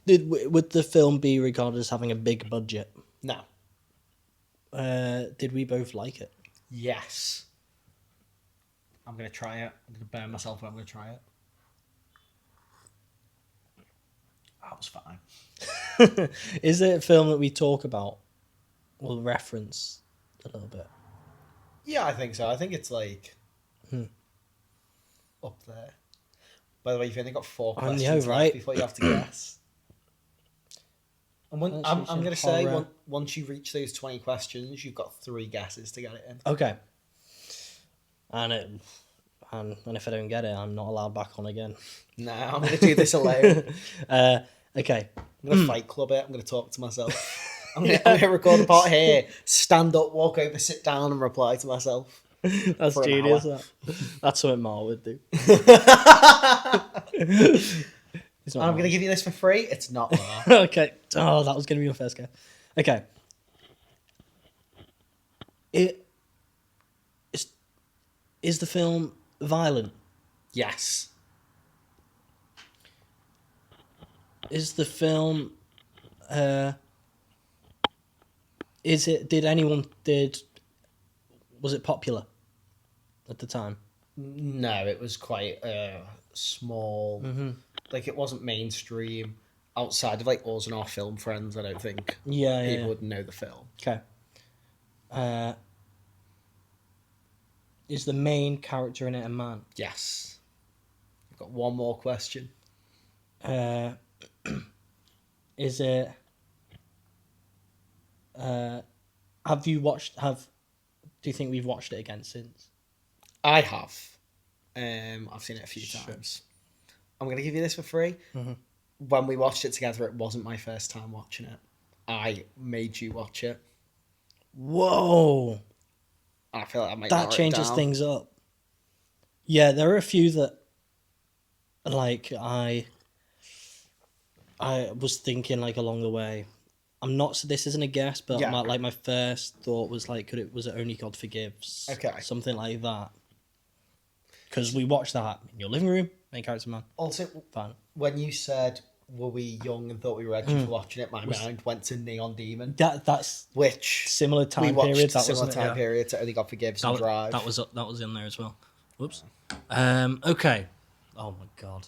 Would the film be regarded as having a big budget? No. Did we both like it? Yes. I'm going to try it. I'm going to burn myself, but I'm going to try it. That was fine. Is it a film that we talk about? We'll reference a little bit. Yeah, I think so. I think it's up there. By the way, you've only got 4 questions left before you have to guess. And I'm going to say, once you reach those 20 questions, you've got 3 guesses to get it in. Okay. And if I don't get it, I'm not allowed back on again. No, I'm going to do this alone. Okay. I'm going to Fight Club it. I'm going to talk to myself. I'm going to record a part here, stand up, walk over, sit down, and reply to myself. That's genius. That's something Mar would do. I'm going to give you this for free. It's not Mar. Okay. Oh, that was going to be my first guess. Okay. Is the film violent? Yes. Is the film... was it popular at the time? No, it was quite small. Like, it wasn't mainstream. Outside of, like, us and our film friends, I don't think people would know the film. Okay. Is the main character in it a man? Yes. I've got one more question. Is it... have you watched... Do you think we've watched it again since? I have. I've seen it a few times. I'm going to give you this for free. When we watched it together, it wasn't my first time watching it. I made you watch it. Whoa! I feel like I might that changes things up. Yeah, there are a few that, like, I was thinking, like, along the way. I'm not. This isn't a guess, but my first thought was like, was it Only God Forgives? Okay, something like that. Because we watched that in your living room, main character man. Also, fun. When you said, were we young and thought we were ready for watching it, my mind went to Neon Demon. That's which similar time period. That similar time period to Only God Forgives and Drive. That was in there as well. Whoops. Okay. Oh my god.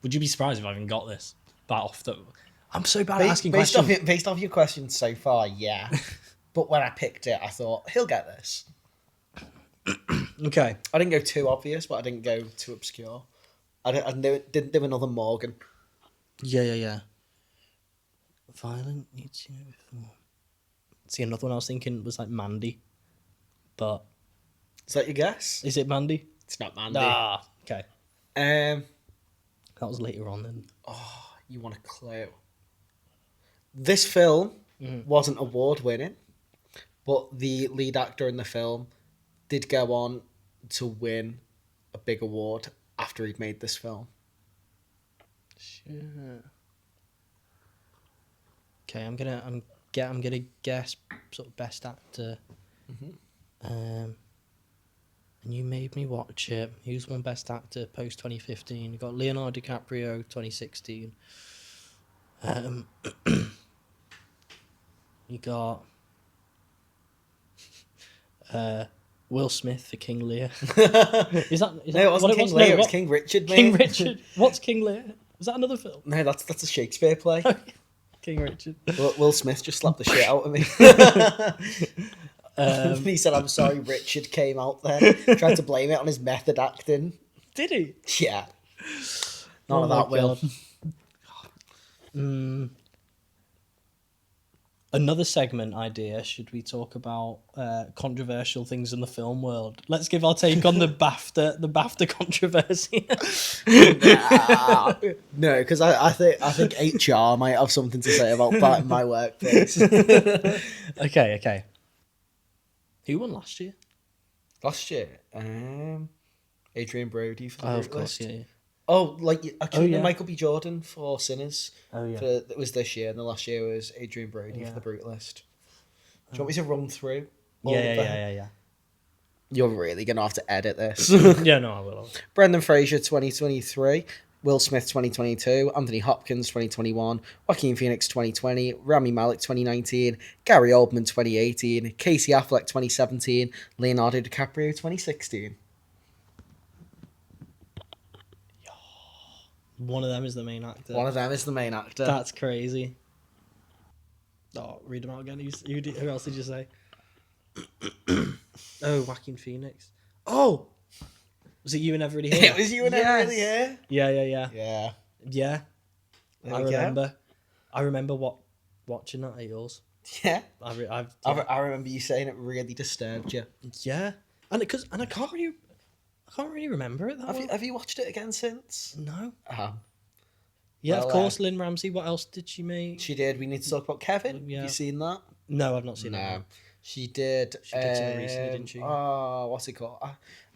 Would you be surprised if I even got this? I'm so bad at asking questions. Based off your questions so far, yeah. But when I picked it, I thought, he'll get this. Okay. I didn't go too obvious, but I didn't go too obscure. I didn't do another Morgan. Yeah. Violent. You'd seen it before. See, another one I was thinking was like Mandy. But... Is that your guess? Is it Mandy? It's not Mandy. Ah, okay. That was later on then. Oh, you want a clue? This film wasn't award-winning, but the lead actor in the film did go on to win a big award after he'd made this film. Shit. Okay, I'm gonna guess sort of best actor. And you made me watch it. Who's won best actor post 2015? You got Leonardo DiCaprio 2016. You got Will Smith for King Lear. Is that no, it wasn't King Lear. It was King Richard. Mate. King Richard. What's King Lear? Was that another film? No, that's a Shakespeare play. King Richard. Will Smith just slapped the shit out of me. He said, "I'm sorry, Richard came out there." Tried to blame it on his method acting. Did he? Yeah. None of that, Will. Another segment idea, should we talk about controversial things in the film world? Let's give our take on the BAFTA controversy. No, because I think HR might have something to say about that in my workplace. Okay. Who won last year? Last year? Adrian Brody for the of course, yeah. Oh, Michael B. Jordan for Sinners. Oh, yeah. It was this year, and the last year was Adrian Brody for The Brutalist. Do you want me to run through? Yeah. You're really going to have to edit this. Yeah, no, I will. Brendan Fraser, 2023. Will Smith, 2022. Anthony Hopkins, 2021. Joaquin Phoenix, 2020. Rami Malek, 2019. Gary Oldman, 2018. Casey Affleck, 2017. Leonardo DiCaprio, 2016. One of them is the main actor. That's crazy. Oh, read them out again. Who else did you say? Oh, Joaquin Phoenix. Oh! Was it You and Everybody Here? It was You and Everybody Here? Yeah. Yeah. I remember watching that at yours. Yeah. I remember you saying it really disturbed you. Yeah. And I can't really remember it that well. Have you watched it again since? No. Yeah, of course, Lynn Ramsey. What else did she make? She did. We need to talk about Kevin. Yeah. Have you seen that? No, I've not seen that. She did. She did something recently, didn't she? Oh, what's it called?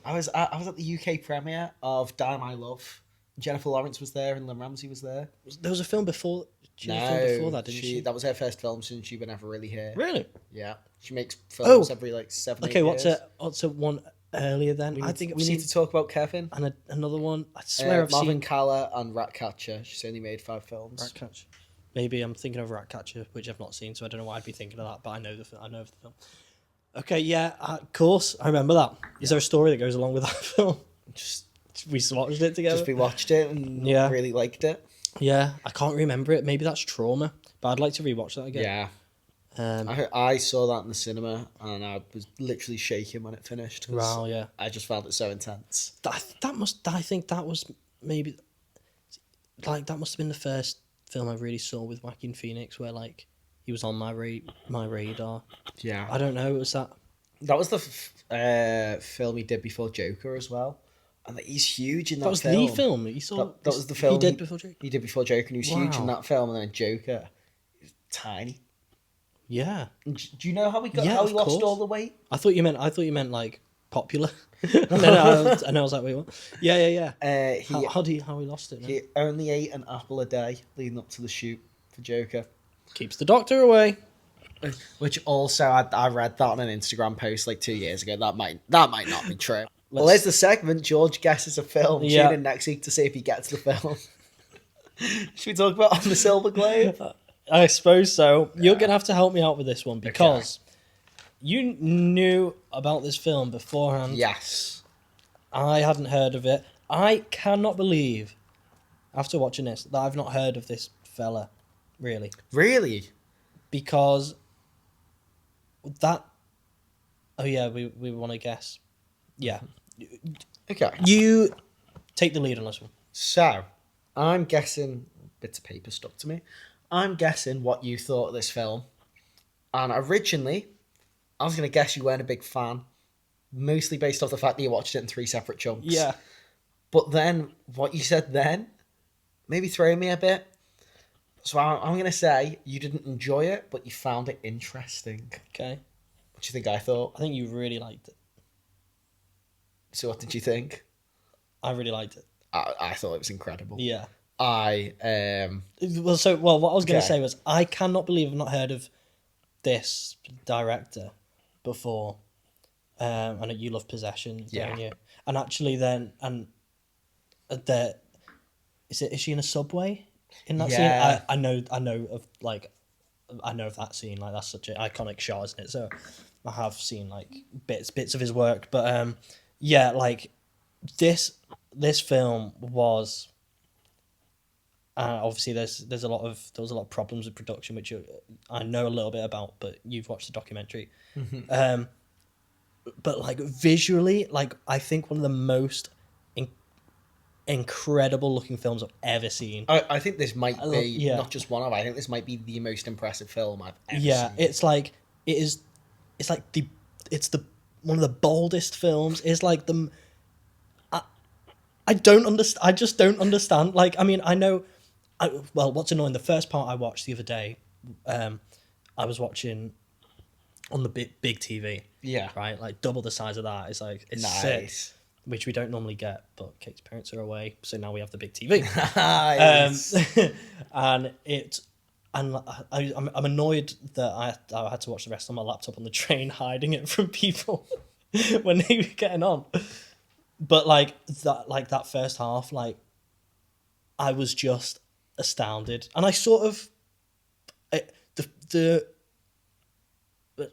I was at the UK premiere of Die My Love. Jennifer Lawrence was there and Lynn Ramsey was there. There was a film before. That, didn't she? That was her first film since she was never really here. Really? Yeah. She makes films every 7 8 years. What's a one earlier then? We need to talk about Kevin. And another one. I swear I've Marvin seen Calla and Ratcatcher. She's only made 5 films. Ratcatcher. Maybe I'm thinking of Ratcatcher, which I've not seen, so I don't know why I'd be thinking of that. But I know of the film. Okay, yeah, of course, I remember that. Is there a story that goes along with that film? Just We watched it together. Just we watched it and really liked it. Yeah, I can't remember it. Maybe that's trauma, but I'd like to rewatch that again. Yeah. I saw that in the cinema and I was literally shaking when it finished. Wow, yeah. I just felt it so intense. I think that was maybe, like, that must have been the first film I really saw with Joaquin Phoenix where, like, he was on my radar. Yeah. I don't know, was that... That was the film he did before Joker as well. And he's huge in that film. That was the film he saw? That was the film he did before Joker? He did before Joker, and he was huge in that film, and then Joker, he was tiny. Yeah. And do you know how he lost all the weight? I thought you meant like popular. And I was like, wait, what? Yeah. How he lost it? He only ate an apple a day leading up to the shoot for Joker. Keeps the doctor away. Which also, I read that on an Instagram post like 2 years ago. That might not be true. Well, there's the segment. George guesses a film. Yeah. Tune in next week to see if he gets the film. Should we talk about On the Silver Glade? I suppose so. You're going to have to help me out with this one because you knew about this film beforehand. Yes. I hadn't heard of it. I cannot believe, after watching this, that I've not heard of this fella, really. Really? Because that... Oh, yeah, we want to guess. Yeah. Okay. You take the lead on this one. So, I'm guessing... Bits of paper stuck to me. I'm guessing what you thought of this film. And originally, I was going to guess you weren't a big fan. Mostly based off the fact that you watched it in 3 separate chunks. Yeah. But then, what you said then, maybe threw me a bit. So I'm going to say you didn't enjoy it, but you found it interesting. Okay. What do you think I thought? I think you really liked it. So what did you think? I really liked it. I thought it was incredible. Yeah. What I was going to say was I cannot believe I've not heard of this director before. I know you love Possession, don't you? And actually, then is she in a subway in that scene? I know of that scene. Like, that's such an iconic shot, isn't it? So I have seen like bits of his work, but like this film was. Obviously, there was a lot of problems with production, which I know a little bit about. But you've watched the documentary, but like visually, like I think one of the most incredible looking films I've ever seen. I think this might be not just one of. I think this might be the most impressive film I've ever seen. Yeah, it's like it's one of the boldest films. It's like I just don't understand. Like, I mean, I know. What's annoying? The first part I watched the other day, I was watching on the big TV. Yeah. Right, like double the size of that. It's like it's nice. sick, which we don't normally get. But Kate's parents are away, so now we have the big TV. Nice. And I'm annoyed that I had to watch the rest on my laptop on the train, hiding it from people when they were getting on. But that first half, like, I was just astounded, and I sort of the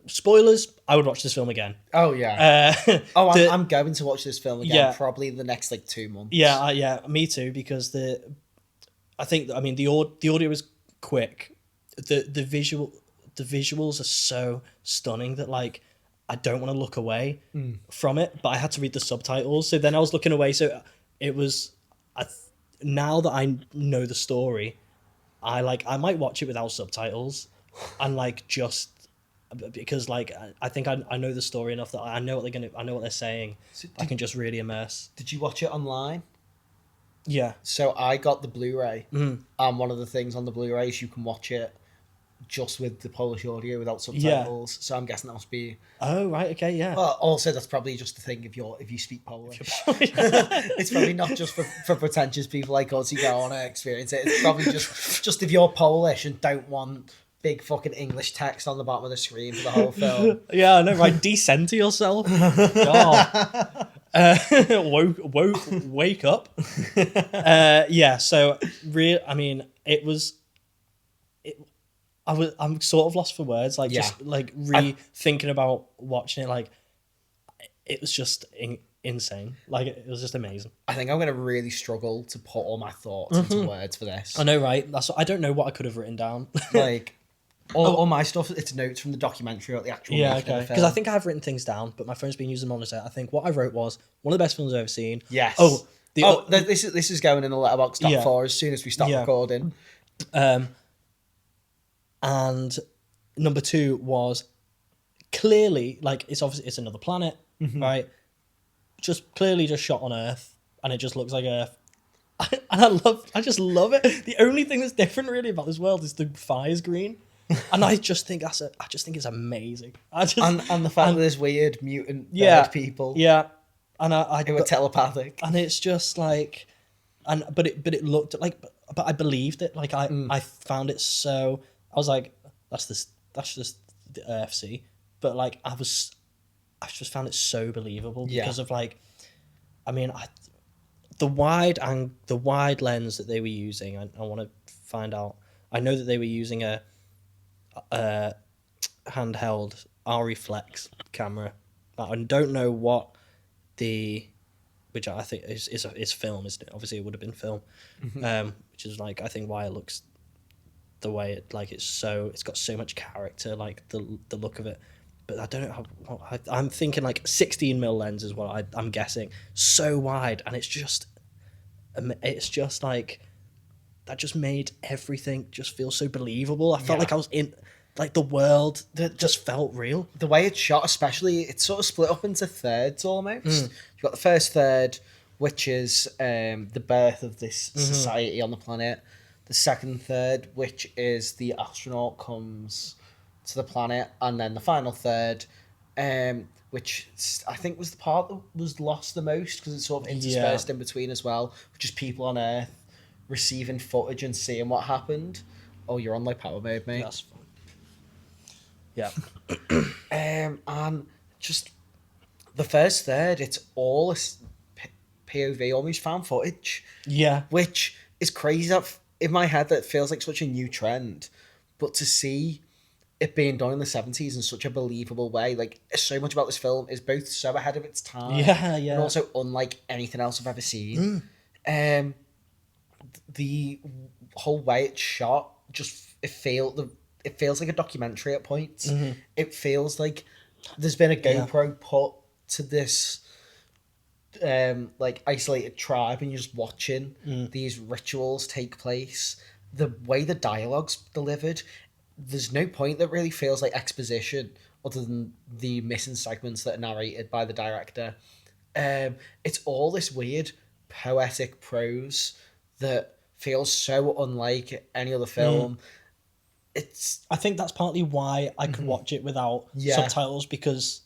spoilers. I would watch this film again. Oh yeah. I'm going to watch this film again. Probably the next 2 months. Yeah, me too. Because the audio is quick. The visuals are so stunning that like. I don't want to look away from it, but I had to read the subtitles. So then I was looking away. So it was, now that I know the story, I might watch it without subtitles, and like just because like I think I know the story enough that I know what they're saying. So I can just really immerse. Did you watch it online? Yeah. So I got the Blu-ray, and one of the things on the Blu-ray is you can watch it just with the Polish audio without subtitles. So I'm guessing that must be. Oh right, okay, yeah. Well, also that's probably just a thing if you speak Polish. It's probably not just for pretentious people like us who go on to experience it. It's probably just if you're Polish and don't want big fucking English text on the bottom of the screen for the whole film. Yeah, I know, right? Decenter yourself. God. Wake up. Yeah. So I mean, it was. I'm sort of lost for words. Like just like thinking about watching it. Like it was just insane. Like, it was just amazing. I think I'm going to really struggle to put all my thoughts into words for this. I know, right? I don't know what I could have written down. Like, all my stuff, it's notes from the documentary or the actual Yeah, making of okay. the film. Because I think I've written things down, but my phone's been used as a monitor. I think what I wrote was one of the best films I've ever seen. Yes. This is going in the letterbox top 4 as soon as we stop recording. And number 2 was clearly, like, it's obviously it's another planet, right? Just clearly just shot on Earth, and it just looks like Earth. And I just love it. The only thing that's different really about this world is the fire's green. And I just think it's amazing. And the fact that there's weird mutant bird people. Yeah. And who are telepathic. And it's just like, but it looked like, but I believed it. Like I found it so, I was like, that's just the Earthsea. But like I just found it so believable because of like, I mean, the wide lens that they were using. I want to find out. I know that they were using a handheld reflex camera. But I don't know what which I think is film, isn't it? Obviously, it would have been film, which is like I think why it looks the way it like it's got so much character, like the look of it. But I don't know I'm thinking like 16mm lens is what I'm guessing. So wide, and it's just like that just made everything just feel so believable. I felt like I was in like the world that just felt real. The way it's shot, especially, it's sort of split up into thirds almost. You've got the first third, which is the birth of this society on the planet. The second third, which is the astronaut comes to the planet. And then the final third, which I think was the part that was lost the most because it's sort of interspersed in between as well, which is people on Earth receiving footage and seeing what happened. Oh, you're on low power mode, mate. That's fun. Yeah. And just the first third, it's all POV, almost found footage. Yeah. Which is crazy. That in my head, that feels like such a new trend. But to see it being done in the 70s in such a believable way, like so much about this film is both so ahead of its time. Yeah. And also unlike anything else I've ever seen. The whole way it's shot, just it feels like a documentary at points. It feels like there's been a GoPro put to this like isolated tribe and you're just watching these rituals take place. The way the dialogue's delivered, there's no point that really feels like exposition other than the missing segments that are narrated by the director. It's all this weird poetic prose that feels so unlike any other film. I think that's partly why I could watch it without subtitles because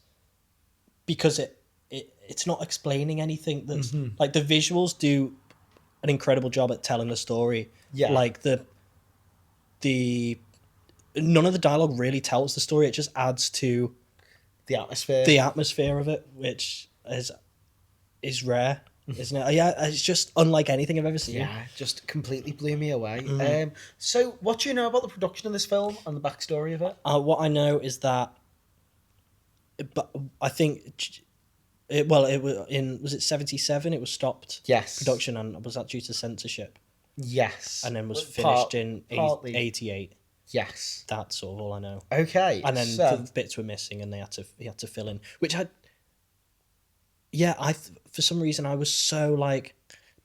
it's not explaining anything. That's like the visuals do an incredible job at telling the story. Yeah, like the none of the dialogue really tells the story. It just adds to the atmosphere of it, which is rare. Isn't it? Yeah, it's just unlike anything I've ever seen. Yeah, just completely blew me away. So what do you know about the production of this film and the backstory of it? What I know is that, but I think, it was it 77? It was stopped. Yes. Production, and was that due to censorship? Yes. And then was finished in 88. Yes. That's sort of all I know. Okay. And then the bits were missing, and he had to fill in, which for some reason I was so like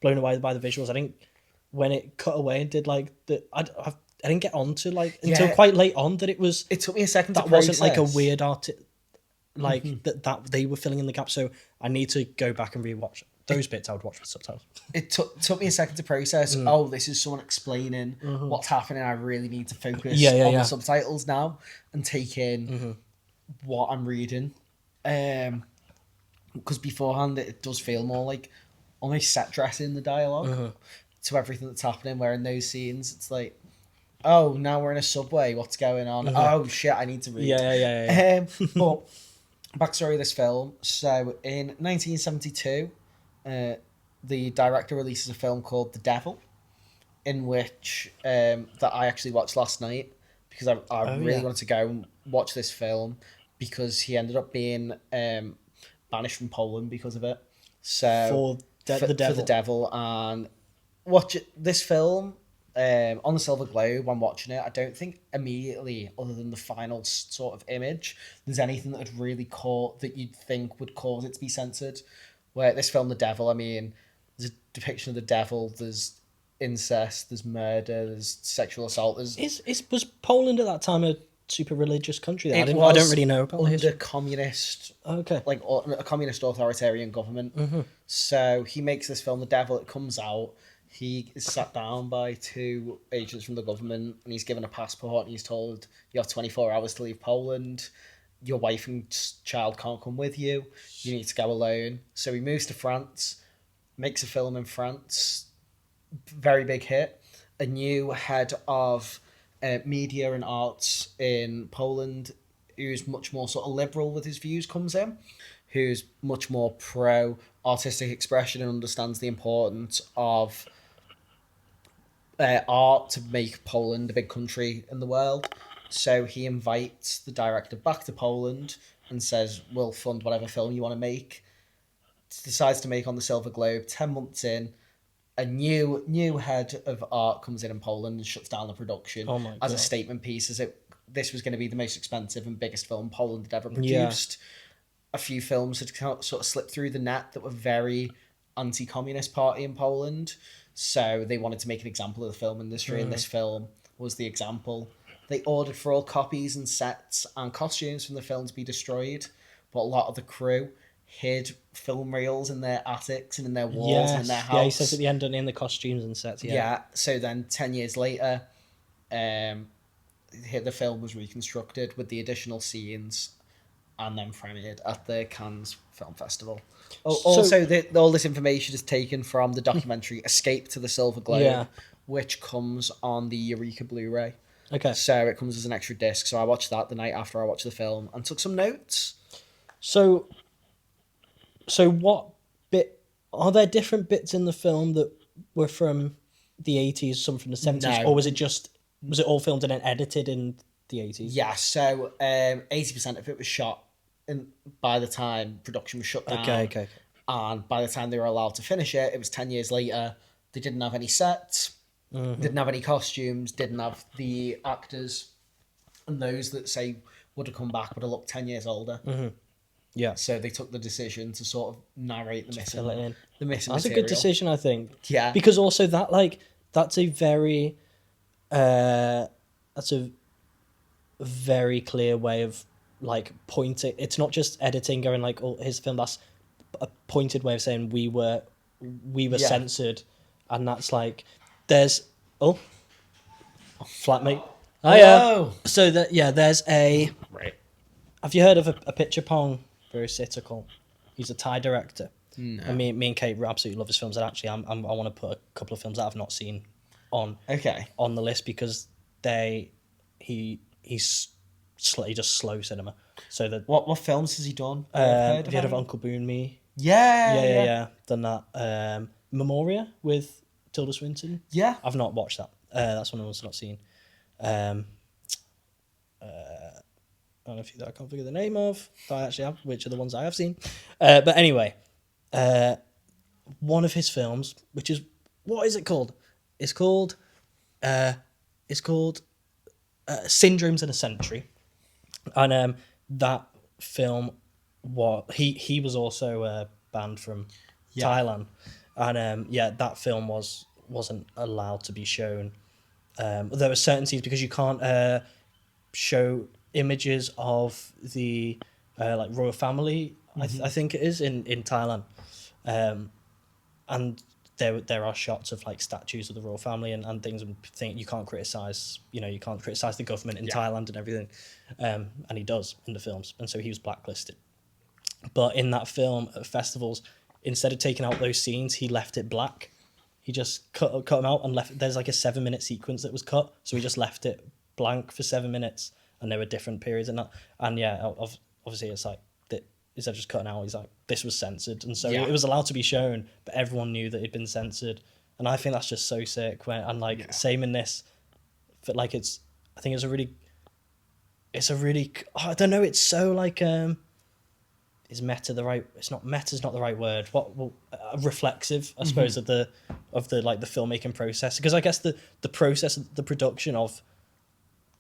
blown away by the visuals. I think when it cut away and did like I didn't get onto like until quite late on that it was. It took me a second. That wasn't like a weird like that they were filling in the gap. So I need to go back and rewatch those bits. I would watch with subtitles. It took me a second to process. Oh, this is someone explaining what's happening. I really need to focus on the subtitles now and take in what I'm reading. Because beforehand it does feel more like almost set dressing the dialogue to everything that's happening, where in those scenes it's like, oh, now we're in a subway, what's going on? Oh shit, I need to read. But backstory of this film, so in 1972 the director releases a film called The Devil, in which that I actually watched last night because I really wanted to go and watch this film because he ended up being banished from Poland because of it. So the devil. For the devil, and this film on the Silver Globe. When watching it, I don't think immediately, other than the final sort of image, there's anything that would really that you'd think would cause it to be censored. Where this film, The Devil, I mean, there's a depiction of the devil. There's incest. There's murder. There's sexual assault. Was Poland at that time a super religious country? I don't really know about under history. communist. Okay. Like a communist authoritarian government. Mm-hmm. So he makes this film, The Devil. It comes out. He is sat down by two agents from the government, and he's given a passport, and he's told, you have 24 hours to leave Poland. Your wife and child can't come with you. You need to go alone. So he moves to France, makes a film in France. Very big hit. A new head of media and arts in Poland, who's much more sort of liberal with his views, comes in, who's much more pro artistic expression and understands the importance of art to make Poland a big country in the world. So he invites the director back to Poland and says, we'll fund whatever film you want to make. Decides to make On the Silver Globe. 10 months in, a new head of art comes in Poland and shuts down the production as a statement piece, as this was going to be the most expensive and biggest film Poland had ever produced. A few films had sort of slipped through the net that were very anti-communist party in Poland, so they wanted to make an example of the film industry, and this film was the example. They ordered for all copies and sets and costumes from the film to be destroyed, but a lot of the crew hid film reels in their attics and in their walls and in their house. Yeah, he says at the end, in the costumes and sets. Yeah. So then 10 years later, the film was reconstructed with the additional scenes and then premiered at the Cannes Film Festival. Also, all this information is taken from the documentary Escape to the Silver Globe, which comes on the Eureka Blu-ray. Okay. So it comes as an extra disc. So I watched that the night after I watched the film and took some notes. So what bit... Are there different bits in the film that were from the 80s, some from the 70s? No. Or was it all filmed and then edited in the 80s? Yeah, so 80% of it was shot by the time production was shut down. Okay. And by the time they were allowed to finish it, it was 10 years later. They didn't have any sets, didn't have any costumes, didn't have the actors. And those that say would have come back would have looked 10 years older. Mm-hmm. Yeah. So they took the decision to sort of narrate the missing fill it in. The missing That's material. a good decision, I think. Yeah. Because also that's a very clear way of pointing. It's not just editing going here's the film. That's a pointed way of saying we were censored, and that's there's flatmate. Oh, So there's a. right. Have you heard of a picture pong Verisical? He's a Thai director. No. And me and Kate absolutely love his films. And actually, I want to put a couple of films that I've not seen on the list because he does slow cinema. So that what films has he done? have you heard of Uncle Boone Me? Yeah. Done that. Memoria with Tilda Swinton. Yeah. I've not watched that. That's one I've also not seen. I don't know if I can't figure the name of that I actually have, which are the ones I have seen. But anyway, one of his films, which is, what is it called? It's called Syndromes in a Century. And that film, he was also banned from Thailand. And that film wasn't allowed to be shown. There were certain scenes because you can't show images of the royal family. I think it is in Thailand, and there are shots of statues of the royal family and things, and you can't criticize the government in Thailand and everything, and he does in the films, and so he was blacklisted. But in that film at festivals, instead of taking out those scenes, he left it black. He just cut them out and left. There's a 7-minute sequence that was cut, so he just left it blank for 7 minutes, and there were different periods in that. And obviously it's instead of just cutting out, he's this was censored, and so it was allowed to be shown, but everyone knew that it'd been censored. And I think that's just so sick. Same in this, but I think it's a really I don't know. It's so is meta the right? It's not meta's not the right word. Reflexive, I suppose, of the like the filmmaking process, because I guess the process of the production of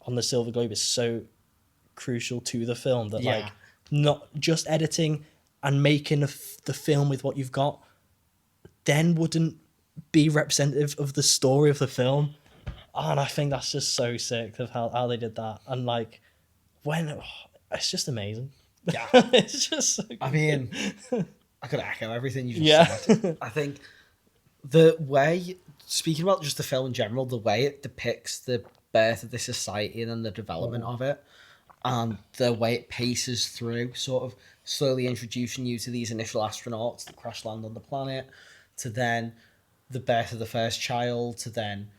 on the Silver Globe is so crucial to the film that like not just editing and making the film with what you've got then wouldn't be representative of the story of the film. And I think that's just so sick of how they did that. And like it's just amazing. Yeah. It's just so good. I mean, I could echo everything you just said. I think the way, speaking about just the film in general, the way it depicts the birth of this society and then the development of it, and the way it paces through, sort of slowly introducing you to these initial astronauts that crash land on the planet, to then the birth of the first child, to then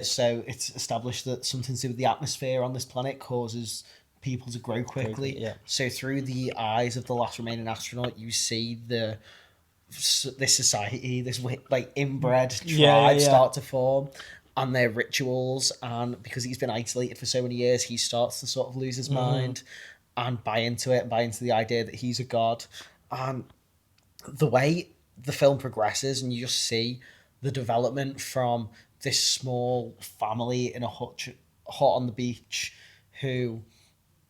so it's established that something to do with the atmosphere on this planet causes people to grow quickly. So through the eyes of the last remaining astronaut, you see this society, this like inbred tribe start to form, and their rituals. And because he's been isolated for so many years, he starts to sort of lose his mind and buy into the idea that he's a god. And the way the film progresses, and you just see the development from this small family in a hut on the beach who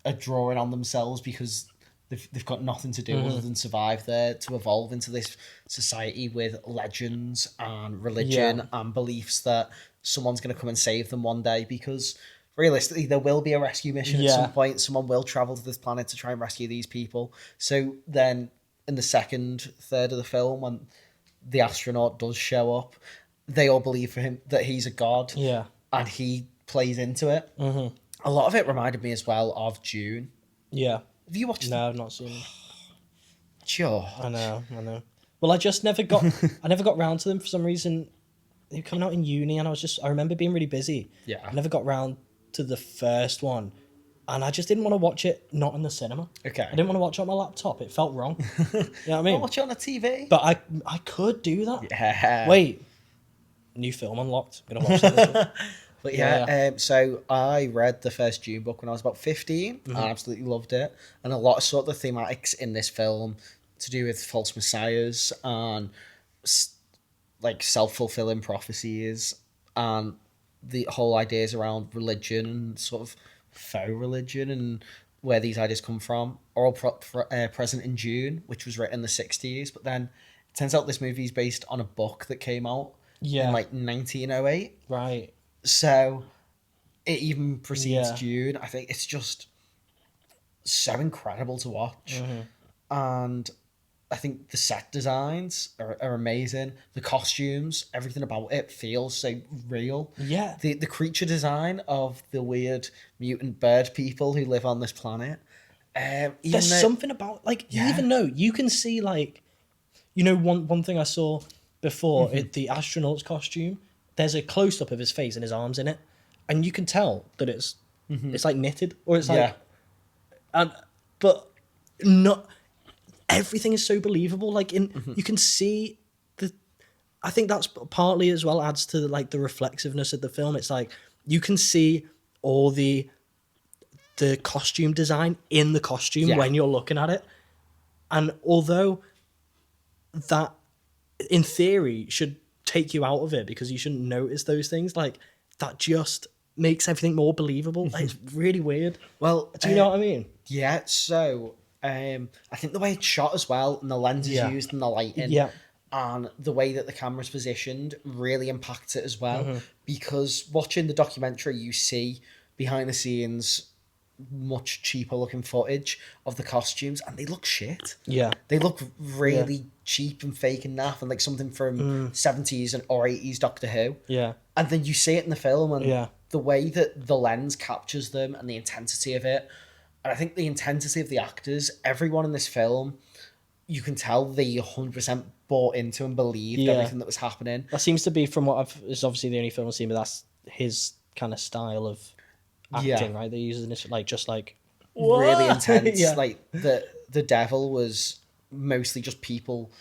are drawing on themselves because they've got nothing to do other than survive there, to evolve into this society with legends and religion and beliefs that someone's going to come and save them one day, because realistically there will be a rescue mission at some point. Someone will travel to this planet to try and rescue these people. So then in the second third of the film, when the astronaut does show up, they all believe for him that he's a god, and he plays into it. A lot of it reminded me as well of Dune. Have you watched it? No, I've not seen it. Sure. I know. Well, I just never got round to them for some reason. They were coming out in uni, and I remember being really busy. I never got round to the first one, and I just didn't want to watch it not in the cinema. Okay. I didn't want to watch it on my laptop. It felt wrong. You know what I mean? I'll watch it on the TV. But I could do that. Yeah. Wait. New film unlocked. I'm gonna watch that. But so I read the first Dune book when I was about 15. I absolutely loved it. And a lot of sort of the thematics in this film to do with false messiahs and like self-fulfilling prophecies, and the whole ideas around religion and sort of faux religion and where these ideas come from are all present in Dune, which was written in the 60s. But then it turns out this movie is based on a book that came out in like 1908. Right. So it even precedes Dune. I think it's just so incredible to watch. And I think the set designs are amazing. The costumes, everything about it feels so real. Yeah. The creature design of the weird mutant bird people who live on this planet. There's something about, like, even though you can see, like, you know, one thing I saw before, the astronaut's costume, there's a close-up of his face and his arms in it, and you can tell that it's like knitted, or it's like, but not everything is so believable. Like you can see I think that's partly as well adds to like the reflexiveness of the film. It's like you can see all the costume design in the costume when you're looking at it, and although that in theory should take you out of it because you shouldn't notice those things, like that just makes everything more believable. Like, it's really weird. Well, do you know what I mean? Yeah. So I think the way it's shot as well, and the lenses used, and the lighting, and the way that the camera's positioned really impacts it as well. Because watching the documentary, you see behind the scenes much cheaper looking footage of the costumes, and they look shit. They look really cheap and fake and naff, and like something from 70s or 80s Doctor Who. And then you see it in the film, and the way that the lens captures them and the intensity of it, and I think the intensity of the actors, everyone in this film, you can tell they 100% bought into and believed everything that was happening. That seems to be, from what it's obviously the only film I've seen, but that's his kind of style of acting, right? They use this like just like really intense. Like the devil was mostly just people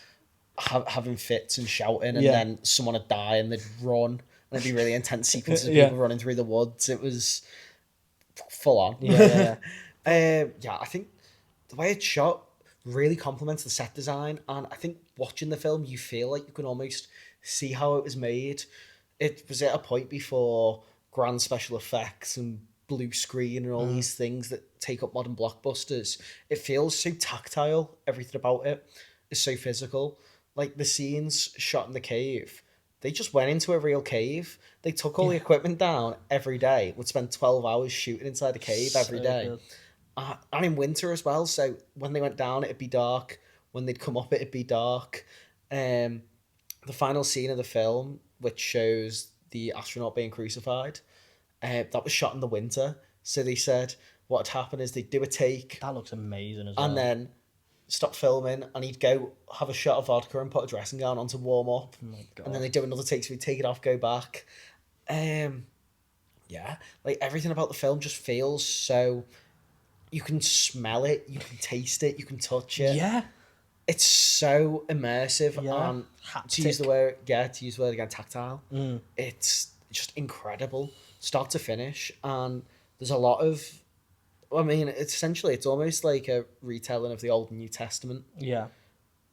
having fits and shouting, and then someone would die and they'd run, and it'd be really intense sequences of people running through the woods. It was full on. I think the way it's shot really complements the set design. And I think watching the film, you feel like you can almost see how it was made. It was at a point before grand special effects and blue screen and all these things that take up modern blockbusters. It feels so tactile. Everything about it is so physical. Like the scenes shot in the cave, they just went into a real cave. They took all the equipment down every day. Would spend 12 hours shooting inside a cave every day. And in winter as well. So when they went down, it'd be dark. When they'd come up, it'd be dark. The final scene of the film, which shows the astronaut being crucified, that was shot in the winter. So they said what had happened is they'd do a take. That looks amazing as well. And then stop filming, and he'd go have a shot of vodka and put a dressing gown on to warm up. Oh my God. And then they'd do another take, so he'd take it off, go back. Yeah, like everything about the film just feels so... You can smell it, you can taste it, you can touch it. Yeah. It's so immersive. Yeah. And Haptic. to use the word again, tactile. It's just incredible, start to finish. And there's a lot of... I mean, it's almost like a retelling of the Old and New Testament. Yeah.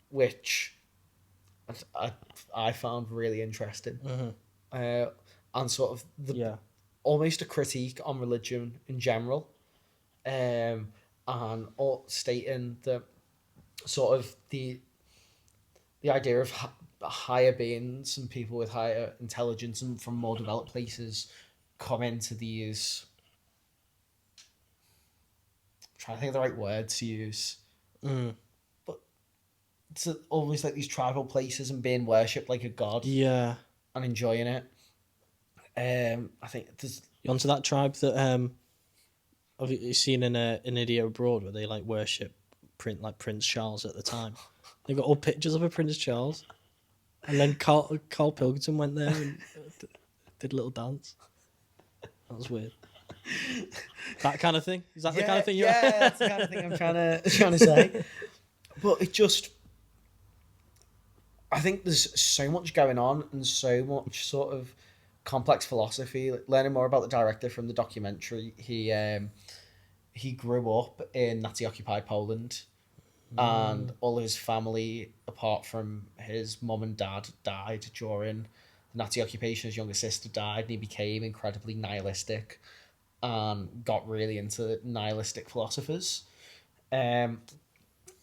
Which I found really interesting. And sort of almost a critique on religion in general. And all stating that sort of the idea of higher beings and people with higher intelligence and from more developed places come into these... trying to think of the right word to use. But it's almost like these tribal places and being worshipped like a god. Yeah. And enjoying it. I think there's... You onto that tribe that have you seen in an Idiot Abroad where they like worship Prince Charles at the time? They got all pictures of a Prince Charles, and then Carl Pilkington went there and did a little dance. That was weird. That kind of thing. Is that the kind of thing you're... Yeah, that's the kind of thing I'm trying to say. But it just... I think there's so much going on and so much sort of complex philosophy. Like, learning more about the director from the documentary, he grew up in Nazi-occupied Poland, and all his family, apart from his mum and dad, died during the Nazi occupation. His younger sister died, and he became incredibly nihilistic and got really into nihilistic philosophers. And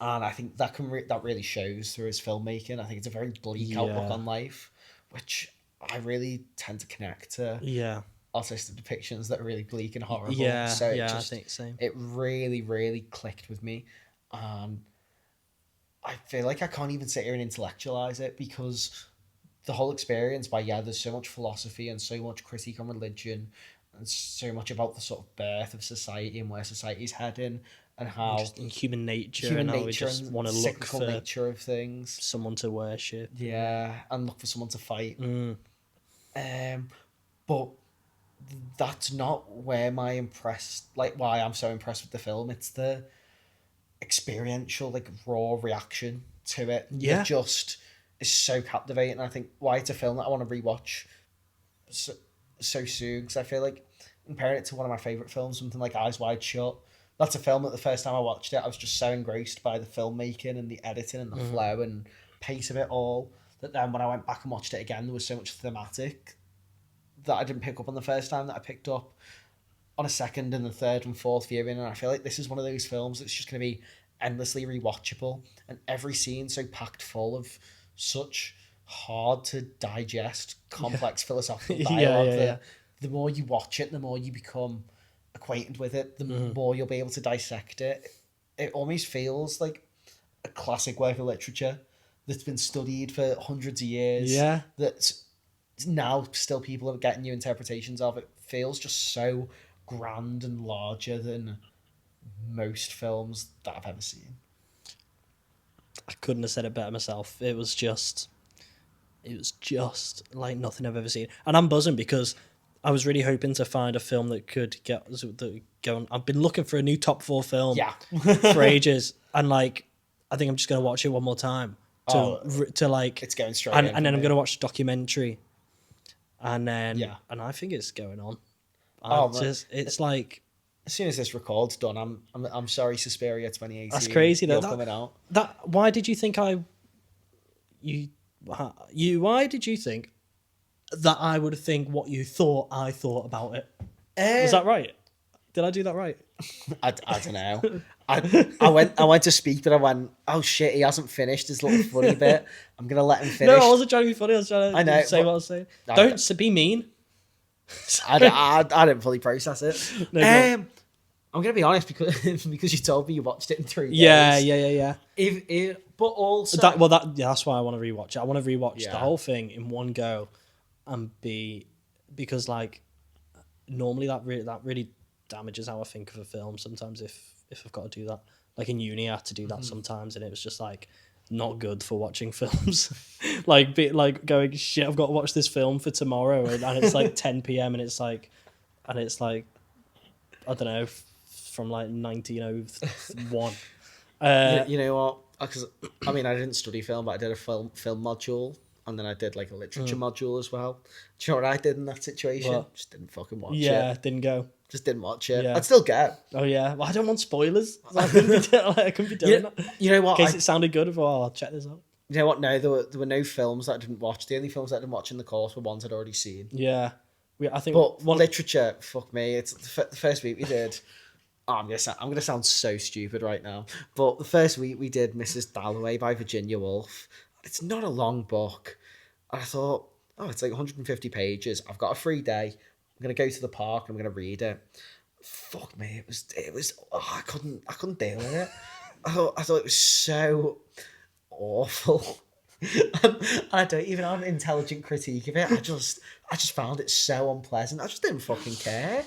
I think that that really shows through his filmmaking. I think it's a very bleak outlook on life, which I really tend to connect to. Artistic depictions that are really bleak and horrible. So I think same. It really, really clicked with me. I feel like I can't even sit here and intellectualize it, because the whole experience, there's so much philosophy and so much critique on religion and so much about the sort of birth of society and where society's heading and how... Just in human nature and how we just want to look for nature of things. Someone to worship. Yeah, and look for someone to fight. But that's not why I'm so impressed with the film. It's the experiential, like, raw reaction to it. It just is so captivating. I think why it's a film that I want to rewatch so soon, because I feel like, comparing it to one of my favourite films, something like Eyes Wide Shut, that's a film that the first time I watched it, I was just so engrossed by the filmmaking and the editing and the flow and pace of it all, that then when I went back and watched it again, there was so much thematic that I didn't pick up on the first time that I picked up on a second and the third and fourth viewing. And I feel like this is one of those films that's just going to be endlessly rewatchable, and every scene so packed full of such hard to digest, complex philosophical dialogue. The more you watch it, the more you become acquainted with it, the more you'll be able to dissect it. It almost feels like a classic work of literature that's been studied for hundreds of years. That now still people are getting new interpretations of. It feels just so grand and larger than most films that I've ever seen. I couldn't have said it better myself. It was just like nothing I've ever seen. And I'm buzzing because I was really hoping to find a film that could get going. I've been looking for a new top 4 film for ages. And like, I think I'm just going to watch it one more time to like, it's going straight and then I'm going to watch the documentary. And then, and I think it's going on. It's like, as soon as this record's done, I'm sorry, Suspiria 2018. That's crazy though. You're coming out. Why did you think why did you think that I would think what you thought I thought about it? Was that right? Did I do that right? I don't know. I went to speak, but I went, oh shit, he hasn't finished his little funny bit. I'm gonna let him finish. No, I wasn't trying to be funny. I was trying to say what I was saying. Don't be mean. I didn't fully process it. No, I'm gonna be honest because you told me you watched it in 3 days. Yeah. But also that's why I want to rewatch it. I want to rewatch the whole thing in one go, and because like normally that really damages how I think of a film. Sometimes if I've got to do that, like in uni, I had to do that sometimes, and it was just like not good for watching films. like going shit, I've got to watch this film for tomorrow, and it's like 10 p.m. and it's like I don't know, from like 1901. You know what? Because I mean, I didn't study film, but I did a film module, and then I did like a literature module as well. Do you know what I did in that situation? What? Just didn't fucking watch it. Yeah, didn't go. Just didn't watch it. Yeah. I'd still go. Oh yeah. Well, I don't want spoilers. I couldn't be doing that. You know what? In case it sounded good, I'll check this out. You know what? No, there were no films that I didn't watch. The only films that I didn't watch in the course were ones I'd already seen. Yeah. I think. But literature, fuck me. It's the first week we did. Oh, I'm gonna sound so stupid right now. But the first week we did Mrs. Dalloway by Virginia Woolf. It's not a long book. And I thought, oh, it's like 150 pages. I've got a free day. I'm gonna go to the park. I'm gonna read it. Fuck me, it was. Oh, I couldn't deal with it. I thought it was so awful. And I don't even have an intelligent critique of it. I just found it so unpleasant. I just didn't fucking care.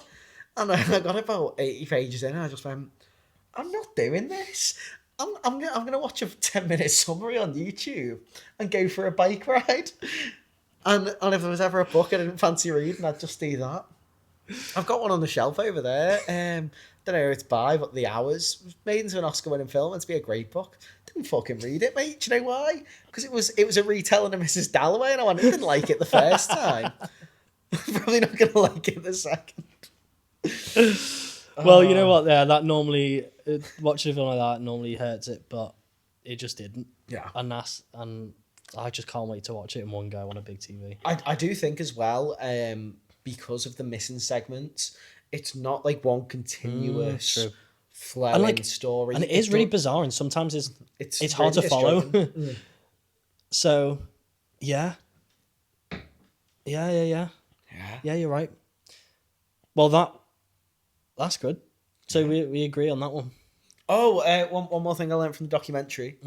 And I got about 80 pages in, and I just went, I'm not doing this. I'm gonna watch a 10-minute summary on YouTube and go for a bike ride. And if there was ever a book I didn't fancy reading, I'd just do that. I've got one on the shelf over there. Don't know who it's by, but The Hours was made into an Oscar-winning film. It's be a great book. Didn't fucking read it, mate. Do you know why? Because it was a retelling of Mrs. Dalloway, and I went, I didn't like it the first time. I'm probably not gonna like it the second. Well, you know what? Yeah, that normally watching a film like that normally hurts it, but it just didn't. Yeah, and I just can't wait to watch it in one go on a big TV. I do think as well, because of the missing segments, it's not like one continuous flowing story, and it is really bizarre, and sometimes it's hard to follow. So, yeah, you're right. Well, that's good. So we agree on that one. Oh, one more thing I learned from the documentary.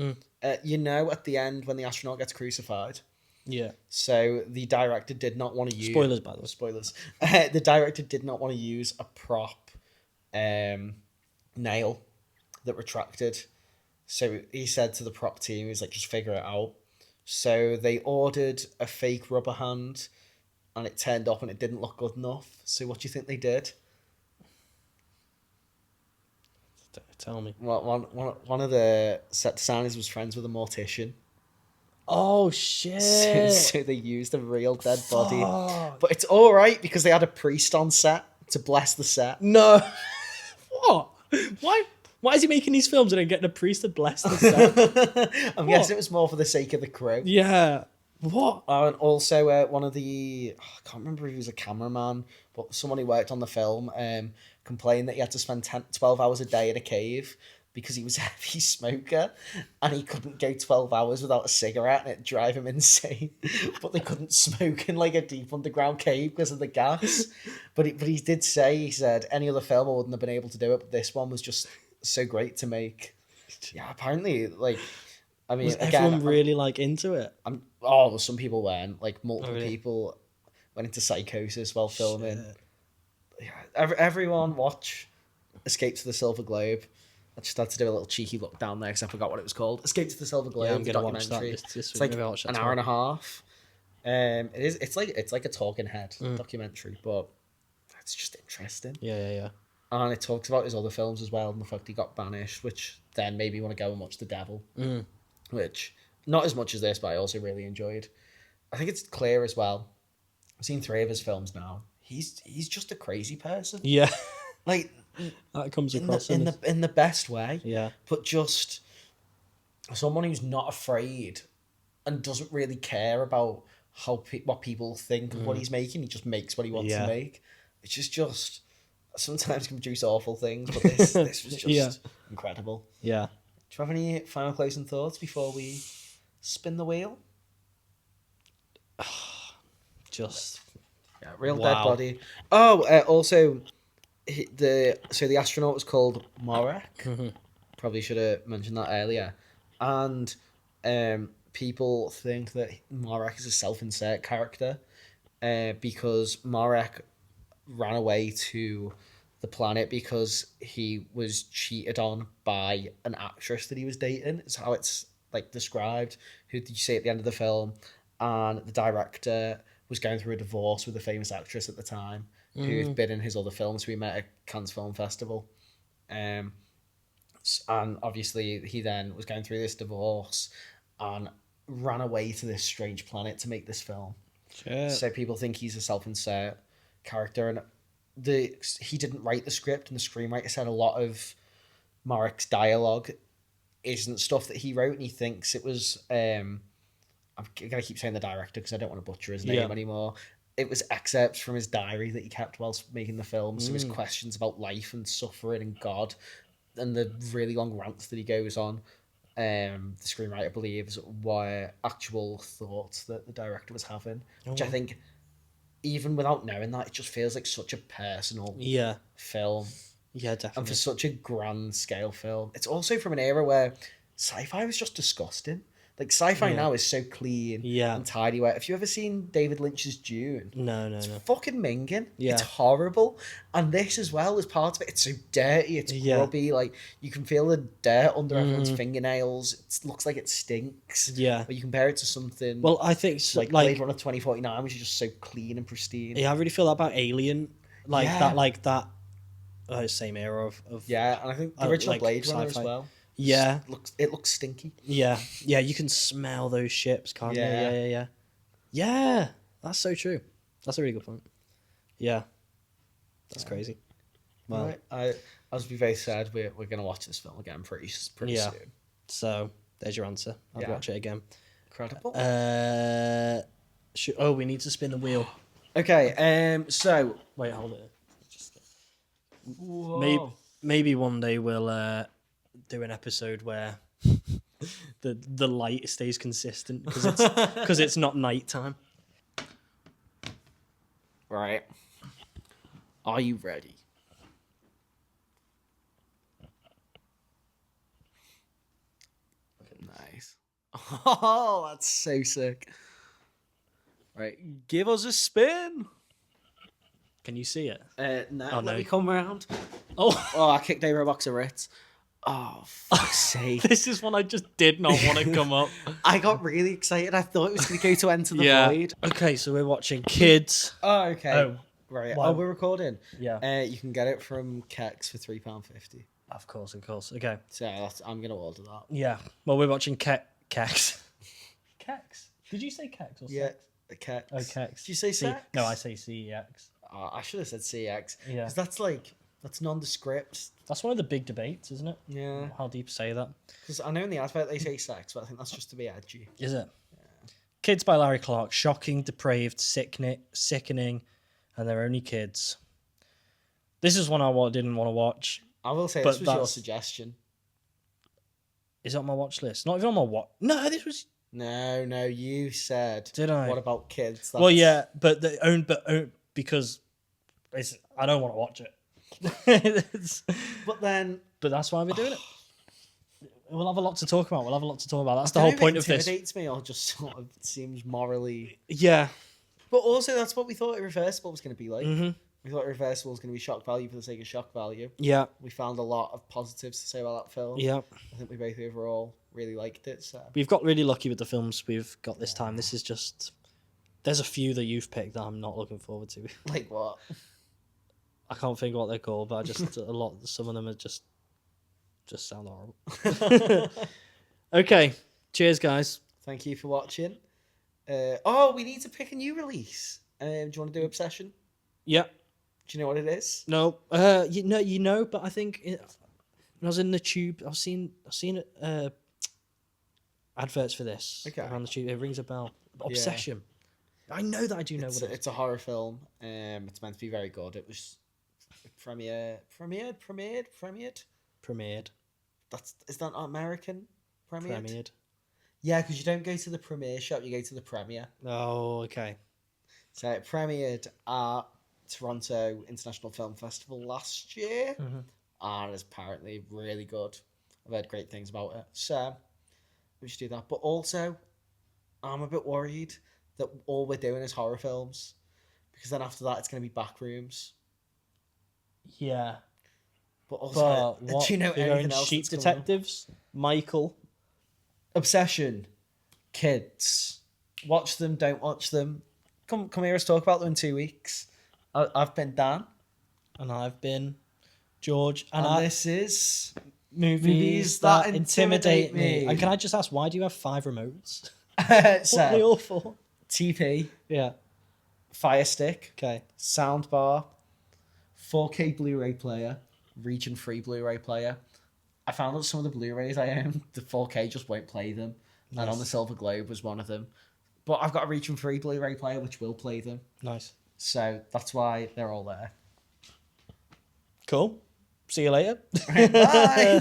At the end when the astronaut gets crucified. Yeah. So the director did not want to use... Spoilers, by the way. Spoilers. The director did not want to use a prop nail that retracted. So he said to the prop team, he was like, just figure it out. So they ordered a fake rubber hand, and it turned up and it didn't look good enough. So what do you think they did? Tell me. Well, one of the set designers was friends with a mortician. Oh shit! So they used a real dead body, but it's all right because they had a priest on set to bless the set. No, what? Why is he making these films and then getting a priest to bless the set? I'm guessing it was more for the sake of the crew. Yeah. What? And also one of the I can't remember if he was a cameraman, but someone who worked on the film complained that he had to spend 12 hours a day in a cave because he was a heavy smoker and he couldn't go 12 hours without a cigarette and it'd drive him insane. But they couldn't smoke in like a deep underground cave because of the gas. But he did say, he said, any other film I wouldn't have been able to do it, but this one was just so great to make. Yeah, apparently, like, I mean, was everyone really like into it? Well, some people weren't. Like, multiple people went into psychosis while filming. Shit. Yeah, everyone watch Escape to the Silver Globe. I just had to do a little cheeky look down there because I forgot what it was called. Escape to the Silver Globe. Yeah, I'm gonna watch that this it's like an hour and a half. It's like a talking head documentary, but it's just interesting. Yeah. And it talks about his other films as well and the fact he got banished, which then made me want to go and watch The Devil, which not as much as this, but I also really enjoyed. I think it's clear as well. I've seen 3 of his films now. He's just a crazy person. Yeah. Like, That comes across in the best way. Yeah. But just someone who's not afraid and doesn't really care about what people think of what he's making. He just makes what he wants to make. Which is just sometimes can produce awful things, but this was just incredible. Yeah. Do you have any final closing thoughts before we spin the wheel? Just real dead body. Oh, also, the astronaut was called Marek. Probably should have mentioned that earlier. And people think that Marek is a self-insert character because Marek ran away to the planet because he was cheated on by an actress that he was dating. It's how it's like described. Who did you say at the end of the film? And the director was going through a divorce with a famous actress at the time who'd been in his other films. We met at Cannes Film Festival. And obviously he then was going through this divorce and ran away to this strange planet to make this film. Shit. So people think he's a self-insert character, and he didn't write the script, and the screenwriter said a lot of Marek's dialogue isn't stuff that he wrote, and he thinks it was I'm gonna keep saying the director because I don't want to butcher his name anymore. It was excerpts from his diary that he kept whilst making the film. So his questions about life and suffering and God, and the really long rants that he goes on, the screenwriter believes were actual thoughts that the director was having, which I think, even without knowing that, it just feels like such a personal film. Yeah, definitely. And for such a grand scale film. It's also from an era where sci-fi was just disgusting. Like, sci-fi now is so clean and tidy. Where, have you ever seen David Lynch's Dune? No. It's fucking minging. Yeah. It's horrible. And this as well is part of it. It's so dirty. It's grubby. Like, you can feel the dirt under everyone's fingernails. It looks like it stinks. Yeah. But you compare it to something... Well, I think... like Blade Runner 2049, which is just so clean and pristine. Yeah, I really feel that about Alien. That same era of yeah, and I think the original Blade Runner sci-fi as well. Yeah. It looks stinky. Yeah, you can smell those ships, can't you? Yeah. Yeah, that's so true. That's a really good point. Yeah, that's crazy. Well, I was be very sad. We're gonna watch this film again pretty soon. So there's your answer. I'd watch it again. Incredible. We need to spin the wheel. Okay. So wait, hold it. Whoa. Maybe one day we'll do an episode where the light stays consistent because it's not nighttime. Right. Are you ready? Nice. Oh, that's so sick. Right, give us a spin. Can you see it? No, let me come around. Oh, I kicked over a box of Ritz. Oh, fuck's sake. This is one I just did not want to come up. I got really excited. I thought it was going to go to Enter the Void. Okay, so we're watching Kids. Oh, okay. Oh, right. wow. Oh, we're recording. Yeah. You can get it from Kex for £3.50. Of course. Okay. So I'm going to order that. Yeah. Well, we're watching Kex. Kex? Did you say Kex or Yeah, sex? Kex. Oh, Kex. Did you say sex? No, I say CEX. Oh, I should have said CX. Yeah. Because that's nondescript. That's one of the big debates, isn't it? Yeah. How do you say that? Because I know in the advert they say sex, but I think that's just to be edgy. Is it? Yeah. Kids by Larry Clark. Shocking, depraved, sickening, and they're only kids. This is one I didn't want to watch. I will say this was your suggestion. Is it on my watch list? Not even on my watch. No, this was... No, you said. Did I? What about kids? Well, yeah, but because I don't want to watch it. But that's why we're doing it. We'll have a lot to talk about. That's the whole point of this. It intimidates me, or just sort of seems morally. Yeah. But also, that's what we thought Irreversible was going to be like. Mm-hmm. We thought Irreversible was going to be shock value for the sake of shock value. Yeah. We found a lot of positives to say about that film. Yeah. I think we both overall really liked it. So we've got really lucky with the films we've got this time. This is just... There's a few that you've picked that I'm not looking forward to. Like what? I can't think of what they're called, but I just some of them are just sound horrible. Okay, cheers, guys. Thank you for watching. We need to pick a new release. Do you want to do Obsession? Yeah. Do you know what it is? No, you know, but I think when I was in the tube, I've seen adverts for this around the tube. It rings a bell. Obsession. I know that I do know what it is. It's a horror film. It's meant to be very good. It was premiered. Is that not American? Premiered. Yeah, because you don't go to the premiere shop, you go to the premiere. Oh, okay. So it premiered at Toronto International Film Festival last year, and it's apparently really good. I've heard great things about it. So we should do that. But also, I'm a bit worried that all we're doing is horror films, because then after that it's going to be Backrooms. Yeah. But also, what, do you know anything else? Sheep Detectives, Michael. Obsession, kids, watch them, don't watch them. Come hear us talk about them in 2 weeks. I've been Dan, and I've been George, and this is movies that intimidate me. And can I just ask, why do you have 5 remotes? So, what are they all for? TP, yeah, Fire Stick, okay, soundbar, 4K Blu-ray player, region-free Blu-ray player. I found out some of the Blu-rays I own, the 4K just won't play them. Nice. And on the Silver Globe was one of them. But I've got a region-free Blu-ray player which will play them. Nice. So that's why they're all there. Cool. See you later. Bye.